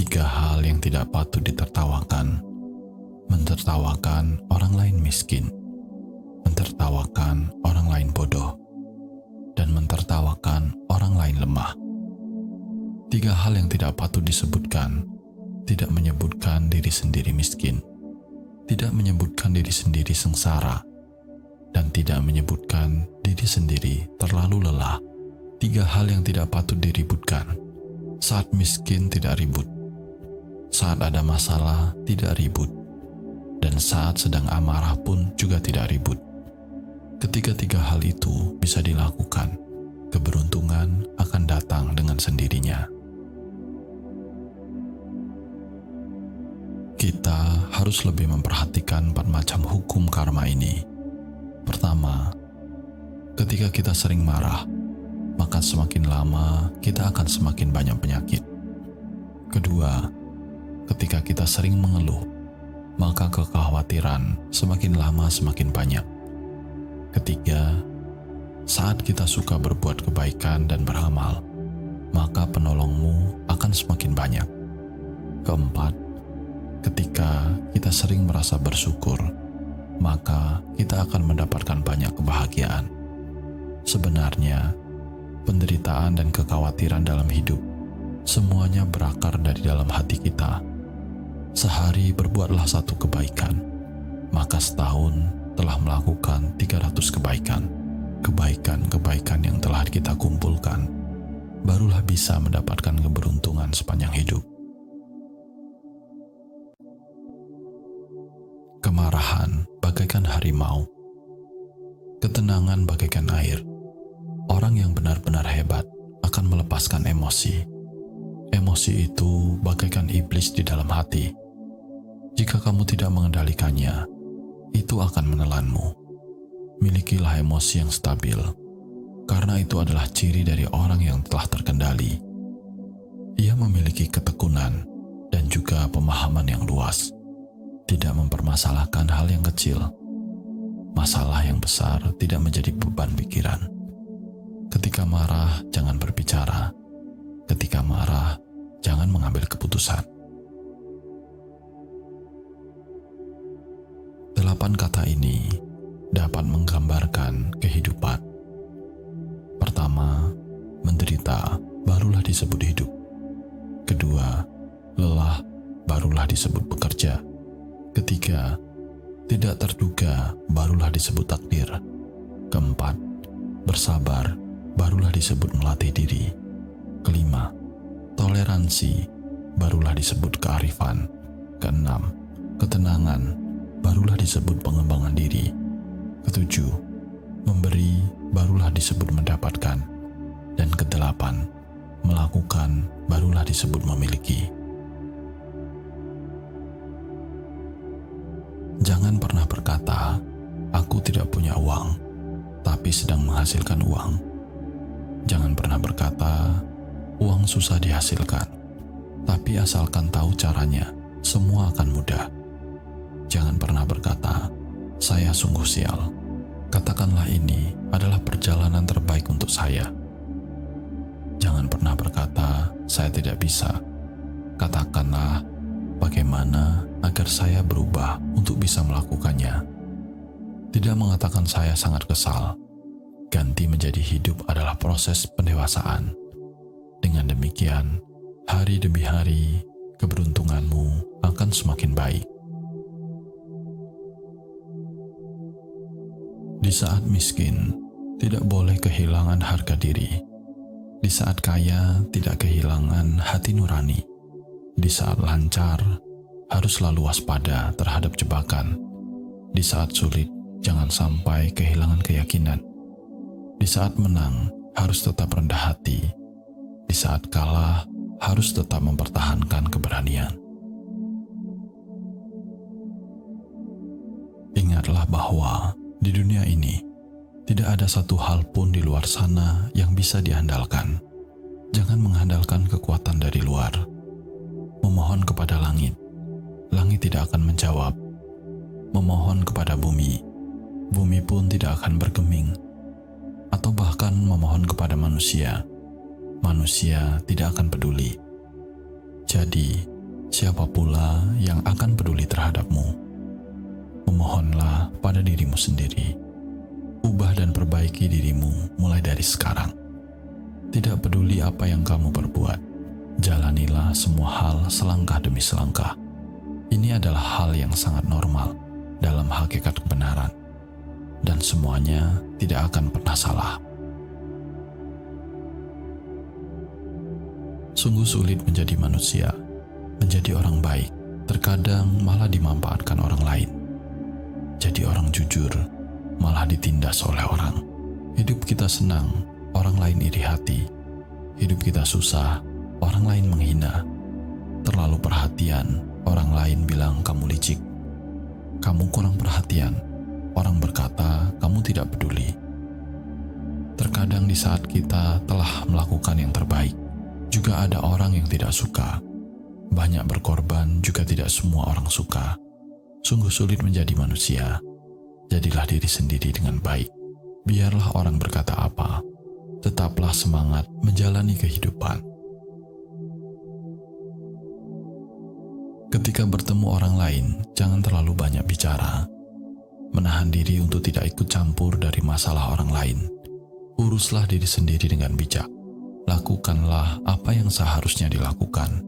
3 hal yang tidak patut ditertawakan: mentertawakan orang lain miskin, mentertawakan orang lain bodoh, dan mentertawakan orang lain lemah. 3 hal yang tidak patut disebutkan: tidak menyebutkan diri sendiri miskin, tidak menyebutkan diri sendiri sengsara, dan tidak menyebutkan diri sendiri terlalu lelah. 3 hal yang tidak patut diributkan: saat miskin tidak ribut, saat ada masalah tidak ribut, dan saat sedang amarah pun juga tidak ribut. Ketika 3 hal itu bisa dilakukan, keberuntungan akan datang dengan sendirinya. Kita harus lebih memperhatikan 4 macam hukum karma ini. Pertama, ketika kita sering marah, maka semakin lama kita akan semakin banyak penyakit. Kedua, ketika kita sering mengeluh, maka kekhawatiran semakin lama semakin banyak. Ketiga, saat kita suka berbuat kebaikan dan beramal, maka penolongmu akan semakin banyak. Keempat, ketika kita sering merasa bersyukur, maka kita akan mendapatkan banyak kebahagiaan. Sebenarnya, penderitaan dan kekhawatiran dalam hidup semuanya berakar dari dalam hati kita. Sehari berbuatlah satu kebaikan, maka setahun telah melakukan 300 kebaikan. Kebaikan-kebaikan yang telah kita kumpulkan, barulah bisa mendapatkan keberuntungan sepanjang hidup. Kemarahan bagaikan harimau, ketenangan bagaikan air. Orang yang benar-benar hebat akan melepaskan emosi. Emosi itu bagaikan iblis di dalam hati. Jika kamu tidak mengendalikannya, itu akan menelanmu. Milikilah emosi yang stabil, karena itu adalah ciri dari orang yang telah terkendali. Ia memiliki ketekunan dan juga pemahaman yang luas, tidak mempermasalahkan hal yang kecil. Masalah yang besar tidak menjadi beban pikiran. Ketika marah, jangan berbicara. Ketika marah, jangan mengambil keputusan. 8 kata ini dapat menggambarkan kehidupan. Pertama, menderita barulah disebut hidup. Kedua, lelah barulah disebut bekerja. Ketiga, tidak terduga barulah disebut takdir. Keempat, bersabar barulah disebut melatih diri. Kelima, toleransi barulah disebut kearifan. Keenam, ketenangan barulah disebut pengembangan diri. Ketujuh, memberi barulah disebut mendapatkan. Dan kedelapan, melakukan barulah disebut memiliki. Jangan pernah berkata, aku tidak punya uang, tapi sedang menghasilkan uang. Jangan pernah berkata, uang susah dihasilkan, tapi asalkan tahu caranya, semua akan mudah. Jangan pernah berkata, saya sungguh sial. Katakanlah ini adalah perjalanan terbaik untuk saya. Jangan pernah berkata, saya tidak bisa. Katakanlah, bagaimana agar saya berubah untuk bisa melakukannya. Tidak mengatakan saya sangat kesal. Ganti menjadi hidup adalah proses pendewasaan. Dengan demikian, hari demi hari, keberuntunganmu akan semakin baik. Di saat miskin, tidak boleh kehilangan harga diri. Di saat kaya, tidak kehilangan hati nurani. Di saat lancar, harus selalu waspada terhadap jebakan. Di saat sulit, jangan sampai kehilangan keyakinan. Di saat menang, harus tetap rendah hati. Di saat kalah, harus tetap mempertahankan keberanian. Ingatlah bahwa di dunia ini, tidak ada satu hal pun di luar sana yang bisa diandalkan. Jangan mengandalkan kekuatan dari luar. Memohon kepada langit, langit tidak akan menjawab. Memohon kepada bumi, bumi pun tidak akan bergeming. Atau bahkan memohon kepada manusia, manusia tidak akan peduli. Jadi, siapa pula yang akan peduli terhadapmu? Memohonlah pada dirimu sendiri. Ubah dan perbaiki dirimu mulai dari sekarang. Tidak peduli apa yang kamu perbuat, jalanilah semua hal selangkah demi selangkah. Ini adalah hal yang sangat normal dalam hakikat kebenaran, dan semuanya tidak akan pernah salah. Sungguh sulit menjadi manusia, menjadi orang baik, terkadang malah dimanfaatkan orang lain. Jadi orang jujur, malah ditindas oleh orang. Hidup kita senang, orang lain iri hati. Hidup kita susah, orang lain menghina. Terlalu perhatian, orang lain bilang kamu licik. Kamu kurang perhatian, orang berkata kamu tidak peduli. Terkadang di saat kita telah melakukan yang terbaik, juga ada orang yang tidak suka. Banyak berkorban juga tidak semua orang suka. Sungguh sulit menjadi manusia. Jadilah diri sendiri dengan baik. Biarlah orang berkata apa, tetaplah semangat menjalani kehidupan. Ketika bertemu orang lain, jangan terlalu banyak bicara. Menahan diri untuk tidak ikut campur dari masalah orang lain. Uruslah diri sendiri dengan bijak. Lakukanlah apa yang seharusnya dilakukan.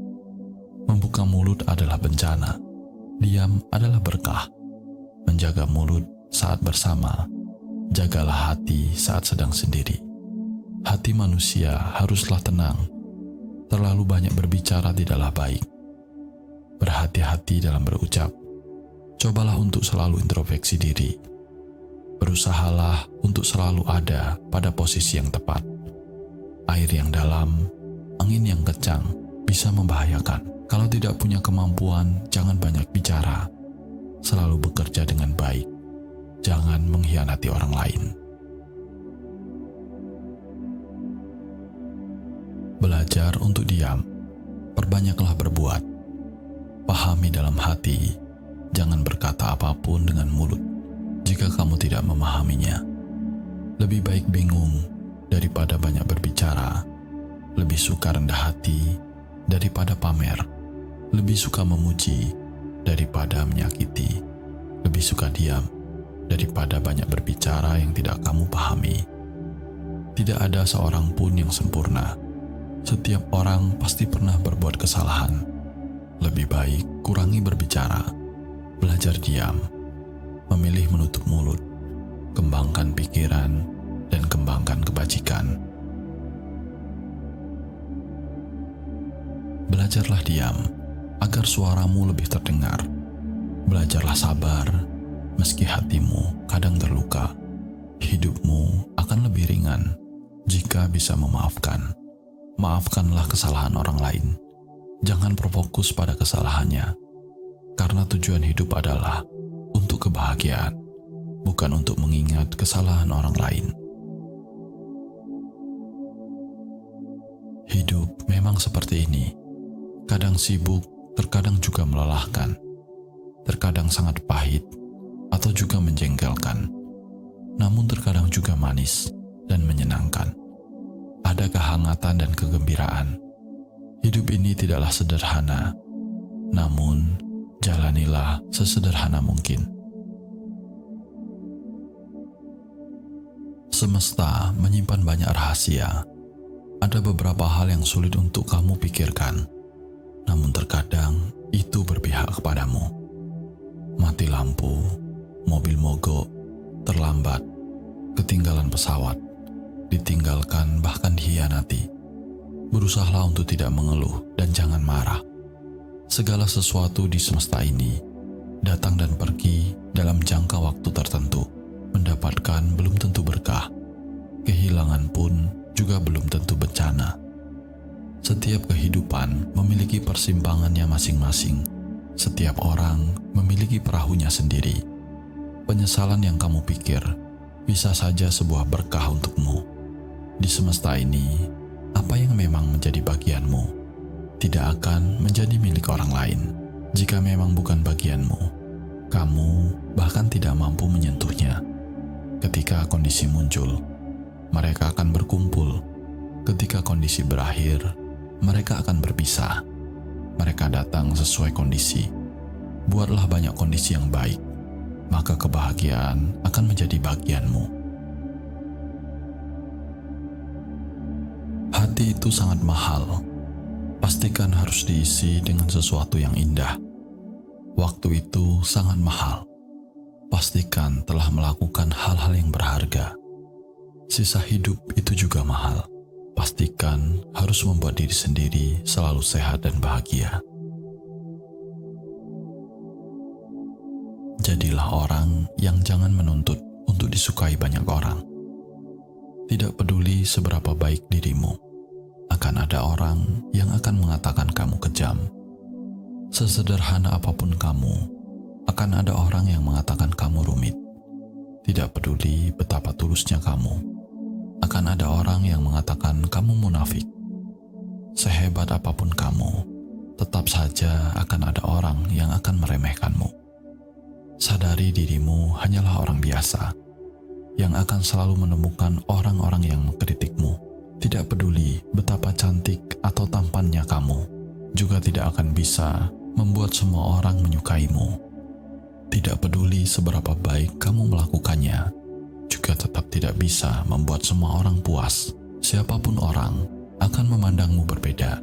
Membuka mulut adalah bencana. Diam adalah berkah. Menjaga mulut saat bersama. Jagalah hati saat sedang sendiri. Hati manusia haruslah tenang. Terlalu banyak berbicara tidaklah baik. Berhati-hati dalam berucap. Cobalah untuk selalu introspeksi diri. Berusahalah untuk selalu ada pada posisi yang tepat. Air yang dalam, angin yang kencang bisa membahayakan. Kalau tidak punya kemampuan, jangan banyak bicara. Selalu bekerja dengan baik. Jangan mengkhianati orang lain. Belajar untuk diam. Perbanyaklah berbuat. Pahami dalam hati. Jangan berkata apapun dengan mulut jika kamu tidak memahaminya. Lebih baik bingung daripada banyak berbicara. Lebih suka rendah hati daripada pamer. Lebih suka memuji daripada menyakiti. Lebih suka diam daripada banyak berbicara yang tidak kamu pahami. Tidak ada seorang pun yang sempurna. Setiap orang pasti pernah berbuat kesalahan. Lebih baik kurangi berbicara. Belajar diam, memilih menutup mulut, kembangkan pikiran, dan kembangkan kebajikan. Belajarlah diam, agar suaramu lebih terdengar. Belajarlah sabar, meski hatimu kadang terluka. Hidupmu akan lebih ringan jika bisa memaafkan. Maafkanlah kesalahan orang lain. Jangan berfokus pada kesalahannya. Karena tujuan hidup adalah untuk kebahagiaan, bukan untuk mengingat kesalahan orang lain. Hidup memang seperti ini. Kadang sibuk, terkadang juga melelahkan. Terkadang sangat pahit, atau juga menjengkelkan. Namun terkadang juga manis dan menyenangkan. Ada kehangatan dan kegembiraan. Hidup ini tidaklah sederhana, namun jalanilah sesederhana mungkin. Semesta menyimpan banyak rahasia. Ada beberapa hal yang sulit untuk kamu pikirkan, namun terkadang itu berpihak kepadamu. Mati lampu, mobil mogok, terlambat, ketinggalan pesawat, ditinggalkan bahkan dikhianati. Berusahalah untuk tidak mengeluh dan jangan marah. Segala sesuatu di semesta ini datang dan pergi dalam jangka waktu tertentu. Mendapatkan belum tentu berkah. Kehilangan pun juga belum tentu bencana. Setiap kehidupan memiliki persimpangannya masing-masing. Setiap orang memiliki perahunya sendiri. Penyesalan yang kamu pikir bisa saja sebuah berkah untukmu. Di semesta ini, apa yang memang menjadi bagianmu tidak akan menjadi milik orang lain. Jika memang bukan bagianmu, kamu bahkan tidak mampu menyentuhnya. Ketika kondisi muncul, mereka akan berkumpul. Ketika kondisi berakhir, mereka akan berpisah. Mereka datang sesuai kondisi. Buatlah banyak kondisi yang baik, maka kebahagiaan akan menjadi bagianmu. Hati itu sangat mahal. Pastikan harus diisi dengan sesuatu yang indah. Waktu itu sangat mahal. Pastikan telah melakukan hal-hal yang berharga. Sisa hidup itu juga mahal. Pastikan harus membuat diri sendiri selalu sehat dan bahagia. Jadilah orang yang jangan menuntut untuk disukai banyak orang. Tidak peduli seberapa baik dirimu, akan ada orang yang akan mengatakan kamu kejam. Sesederhana apapun kamu, akan ada orang yang mengatakan kamu rumit. Tidak peduli betapa tulusnya kamu, akan ada orang yang mengatakan kamu munafik. Sehebat apapun kamu, tetap saja akan ada orang yang akan meremehkanmu. Sadari dirimu hanyalah orang biasa, yang akan selalu menemukan orang-orang yang mengkritikmu. Tidak peduli betapa cantik atau tampannya kamu, juga tidak akan bisa membuat semua orang menyukaimu. Tidak peduli seberapa baik kamu melakukannya, juga tetap tidak bisa membuat semua orang puas. Siapapun orang akan memandangmu berbeda.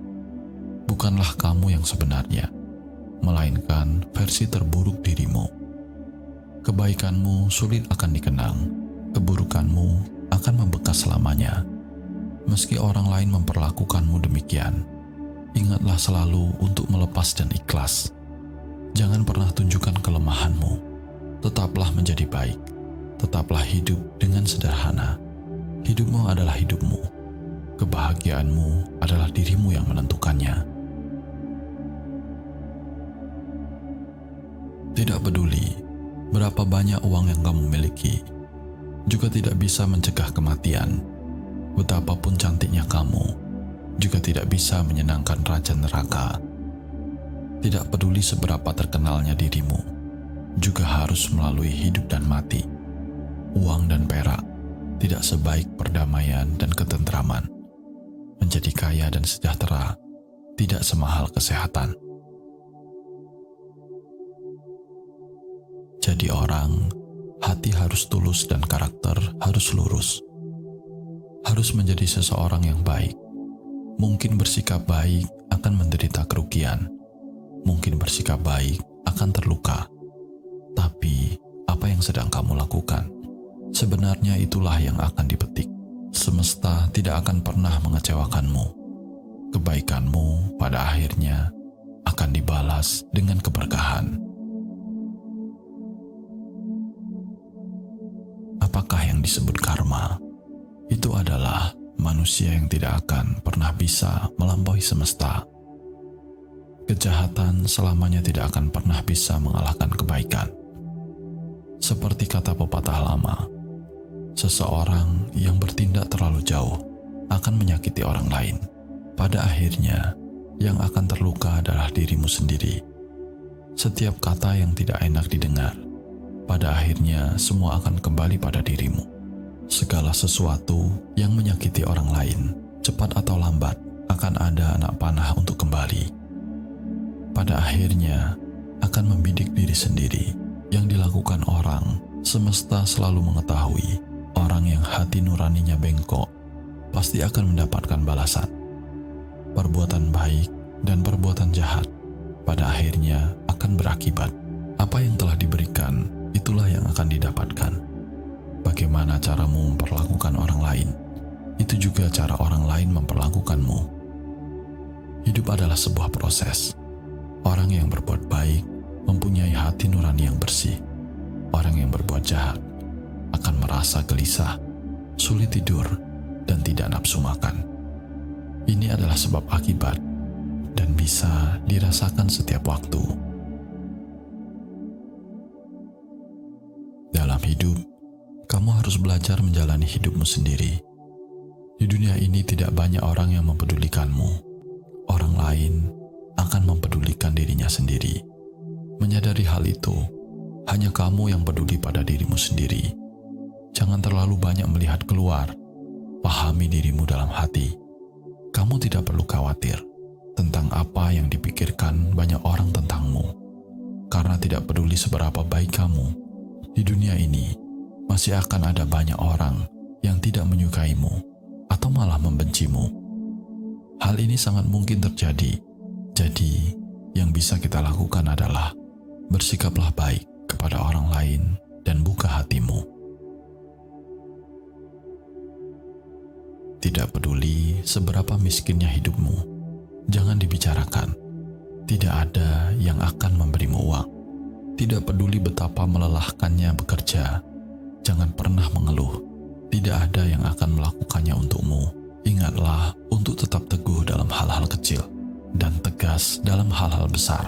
Bukanlah kamu yang sebenarnya, melainkan versi terburuk dirimu. Kebaikanmu sulit akan dikenang, keburukanmu akan membekas selamanya. Meski orang lain memperlakukanmu demikian, ingatlah selalu untuk melepas dan ikhlas. Jangan pernah tunjukkan kelemahanmu. Tetaplah menjadi baik. Tetaplah hidup dengan sederhana. Hidupmu adalah hidupmu. Kebahagiaanmu adalah dirimu yang menentukannya. Tidak peduli berapa banyak uang yang kamu miliki, juga tidak bisa mencegah kematian. Betapapun cantiknya kamu, juga tidak bisa menyenangkan raja neraka. Tidak peduli seberapa terkenalnya dirimu, juga harus melalui hidup dan mati. Uang dan perak tidak sebaik perdamaian dan ketentraman. Menjadi kaya dan sejahtera tidak semahal kesehatan. Jadi orang, hati harus tulus dan karakter harus lurus. Harus menjadi seseorang yang baik. Mungkin bersikap baik akan menderita kerugian. Mungkin bersikap baik akan terluka. Tapi, apa yang sedang kamu lakukan? Sebenarnya itulah yang akan dipetik. Semesta tidak akan pernah mengecewakanmu. Kebaikanmu pada akhirnya akan dibalas dengan keberkahan. Apakah yang disebut karma? Itu adalah manusia yang tidak akan pernah bisa melampaui semesta. Kejahatan selamanya tidak akan pernah bisa mengalahkan kebaikan. Seperti kata pepatah lama, seseorang yang bertindak terlalu jauh akan menyakiti orang lain. Pada akhirnya, yang akan terluka adalah dirimu sendiri. Setiap kata yang tidak enak didengar, pada akhirnya semua akan kembali pada dirimu. Segala sesuatu yang menyakiti orang lain, cepat atau lambat, akan ada anak panah untuk kembali. Pada akhirnya akan membidik diri sendiri. Yang dilakukan orang, semesta selalu mengetahui orang yang hati nuraninya bengkok pasti akan mendapatkan balasan. Perbuatan baik dan perbuatan jahat pada akhirnya akan berakibat. Apa yang telah diberikan, itulah yang akan didapatkan. Bagaimana caramu memperlakukan orang lain, itu juga cara orang lain memperlakukanmu. Hidup adalah sebuah proses. Orang yang berbuat baik mempunyai hati nurani yang bersih. Orang yang berbuat jahat akan merasa gelisah, sulit tidur, dan tidak nafsu makan. Ini adalah sebab akibat dan bisa dirasakan setiap waktu. Dalam hidup, kamu harus belajar menjalani hidupmu sendiri. Di dunia ini tidak banyak orang yang mempedulikanmu. Orang lain akan mempedulikan dirinya sendiri. Menyadari hal itu, hanya kamu yang peduli pada dirimu sendiri. Jangan terlalu banyak melihat keluar. Pahami dirimu dalam hati. Kamu tidak perlu khawatir tentang apa yang dipikirkan banyak orang tentangmu. Karena tidak peduli seberapa baik kamu, di dunia ini masih akan ada banyak orang yang tidak menyukaimu atau malah membencimu. Hal ini sangat mungkin terjadi. Jadi, yang bisa kita lakukan adalah bersikaplah baik kepada orang lain dan buka hatimu. Tidak peduli seberapa miskinnya hidupmu, jangan dibicarakan. Tidak ada yang akan memberimu uang. Tidak peduli betapa melelahkannya bekerja, jangan pernah mengeluh. Tidak ada yang akan melakukannya untukmu. Ingatlah untuk tetap teguh dalam hal-hal kecil dan tegas dalam hal-hal besar.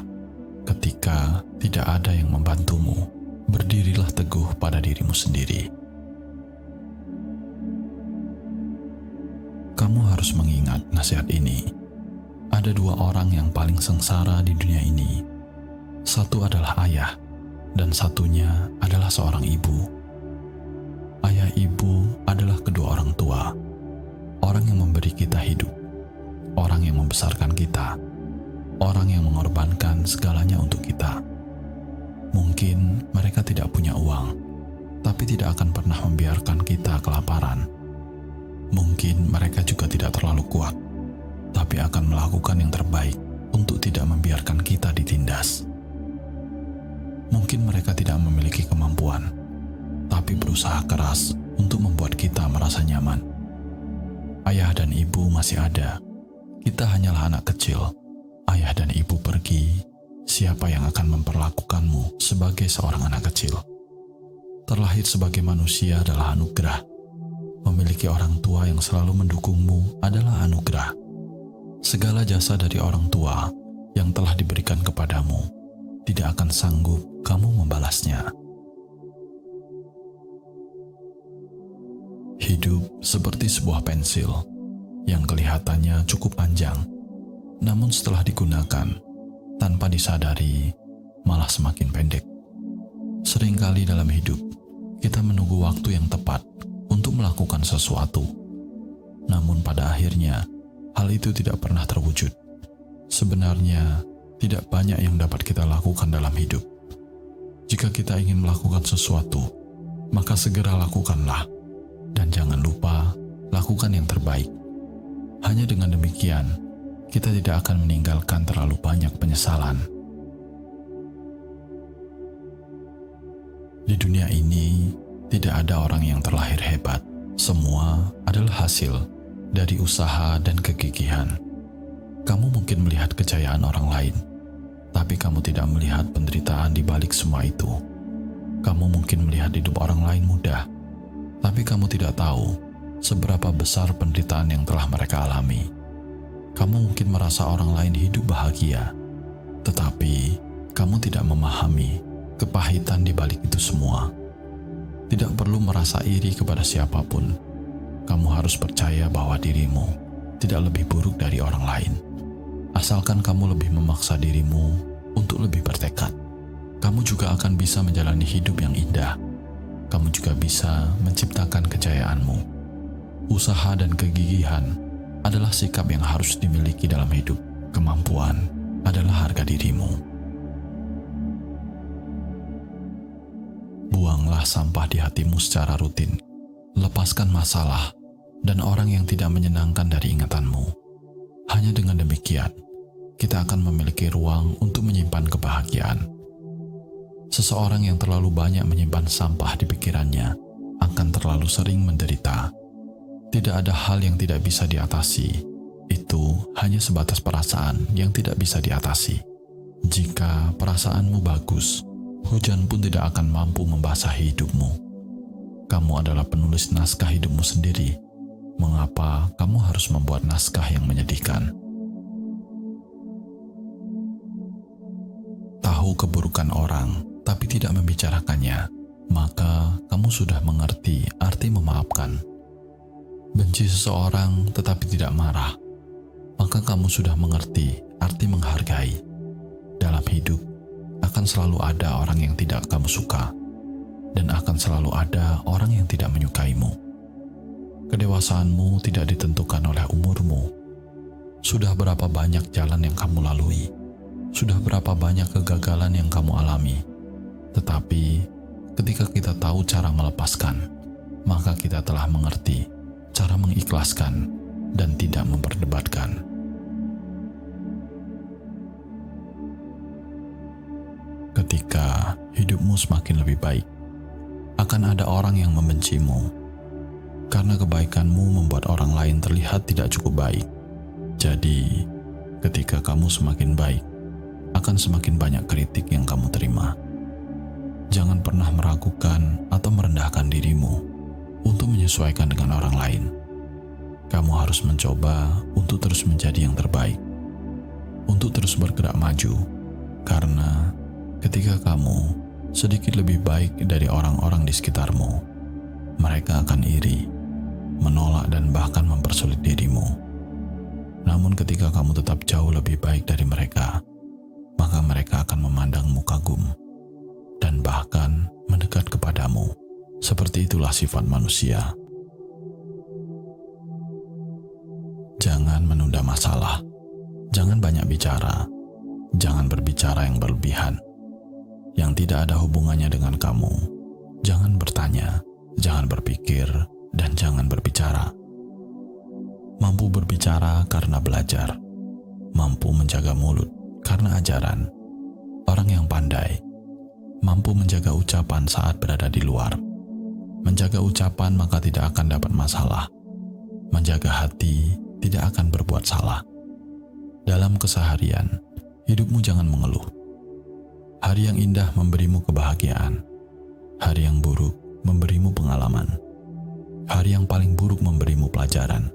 Ketika tidak ada yang membantumu, berdirilah teguh pada dirimu sendiri. Kamu harus mengingat nasihat ini. Ada dua orang yang paling sengsara di dunia ini. Satu adalah ayah, dan satunya adalah seorang ibu. Ayah ibu adalah kedua orang tua. Orang yang memberi kita hidup. Orang yang membesarkan kita. orang yang mengorbankan segalanya untuk kita. Mungkin mereka tidak punya uang, tapi tidak akan pernah membiarkan kita kelaparan. Mungkin mereka juga tidak terlalu kuat, tapi akan melakukan yang terbaik untuk tidak membiarkan kita ditindas. Mungkin mereka tidak memiliki kemampuan, tapi berusaha keras untuk membuat kita merasa nyaman. Ayah dan ibu masih ada. Kita hanyalah anak kecil. Ayah dan ibu pergi, siapa yang akan memperlakukanmu sebagai seorang anak kecil? Terlahir sebagai manusia adalah anugerah. Memiliki orang tua yang selalu mendukungmu adalah anugerah. Segala jasa dari orang tua yang telah diberikan kepadamu tidak akan sanggup kamu membalasnya. Hidup seperti sebuah pensil yang kelihatannya cukup panjang, namun setelah digunakan tanpa disadari malah semakin pendek. Seringkali dalam hidup kita menunggu waktu yang tepat untuk melakukan sesuatu, namun pada akhirnya hal itu tidak pernah terwujud. Sebenarnya tidak banyak yang dapat kita lakukan dalam hidup. Jika kita ingin melakukan sesuatu, maka segera lakukanlah, dan jangan lupa lakukan yang terbaik. Hanya dengan demikian, kita tidak akan meninggalkan terlalu banyak penyesalan. Di dunia ini, tidak ada orang yang terlahir hebat. Semua adalah hasil dari usaha dan kegigihan. Kamu mungkin melihat kejayaan orang lain, tapi kamu tidak melihat penderitaan di balik semua itu. Kamu mungkin melihat hidup orang lain mudah, tapi kamu tidak tahu seberapa besar penderitaan yang telah mereka alami. Kamu mungkin merasa orang lain hidup bahagia, tetapi kamu tidak memahami kepahitan di balik itu semua. Tidak perlu merasa iri kepada siapapun. Kamu harus percaya bahwa dirimu tidak lebih buruk dari orang lain. Asalkan kamu lebih memaksa dirimu untuk lebih bertekad, kamu juga akan bisa menjalani hidup yang indah. Kamu juga bisa menciptakan kejayaanmu. Usaha dan kegigihan adalah sikap yang harus dimiliki dalam hidup. Kemampuan adalah harga dirimu. Buanglah sampah di hatimu secara rutin. Lepaskan masalah dan orang yang tidak menyenangkan dari ingatanmu. Hanya dengan demikian, kita akan memiliki ruang untuk menyimpan kebahagiaan. Seseorang yang terlalu banyak menyimpan sampah di pikirannya akan terlalu sering menderita. Tidak ada hal yang tidak bisa diatasi. Itu hanya sebatas perasaan yang tidak bisa diatasi. Jika perasaanmu bagus, hujan pun tidak akan mampu membasahi hidupmu. Kamu adalah penulis naskah hidupmu sendiri. Mengapa kamu harus membuat naskah yang menyedihkan? Tahu keburukan orang, tapi tidak membicarakannya, maka kamu sudah mengerti arti memaafkan. Benci seseorang tetapi tidak marah, maka kamu sudah mengerti arti menghargai. Dalam hidup, akan selalu ada orang yang tidak kamu suka, dan akan selalu ada orang yang tidak menyukaimu. Kedewasaanmu tidak ditentukan oleh umurmu. Sudah berapa banyak jalan yang kamu lalui, sudah berapa banyak kegagalan yang kamu alami. Tetapi ketika kita tahu cara melepaskan, maka kita telah mengerti cara mengikhlaskan dan tidak memperdebatkan. Ketika hidupmu semakin lebih baik, akan ada orang yang membencimu karena kebaikanmu membuat orang lain terlihat tidak cukup baik. Jadi, ketika kamu semakin baik, akan semakin banyak kritik yang kamu terima. Jangan pernah meragukan atau merendahkan dirimu untuk menyesuaikan dengan orang lain. Kamu harus mencoba untuk terus menjadi yang terbaik, untuk terus bergerak maju, karena ketika kamu sedikit lebih baik dari orang-orang di sekitarmu, mereka akan iri, menolak dan bahkan mempersulit dirimu. Namun ketika kamu tetap jauh lebih baik dari mereka, maka mereka akan memandangmu kagum dan bahkan mendekat kepadamu. Seperti itulah sifat manusia. Jangan menunda masalah, jangan banyak bicara, Jangan berbicara yang berlebihan, yang tidak ada hubungannya dengan kamu. Jangan bertanya, jangan berpikir, dan jangan berbicara. Mampu berbicara karena belajar, mampu menjaga mulut karena ajaran. Orang yang pandai mampu menjaga ucapan saat berada di luar. Menjaga ucapan maka tidak akan dapat masalah. Menjaga hati tidak akan berbuat salah. Dalam keseharian, hidupmu jangan mengeluh. Hari yang indah memberimu kebahagiaan. Hari yang buruk memberimu pengalaman. Hari yang paling buruk memberimu pelajaran.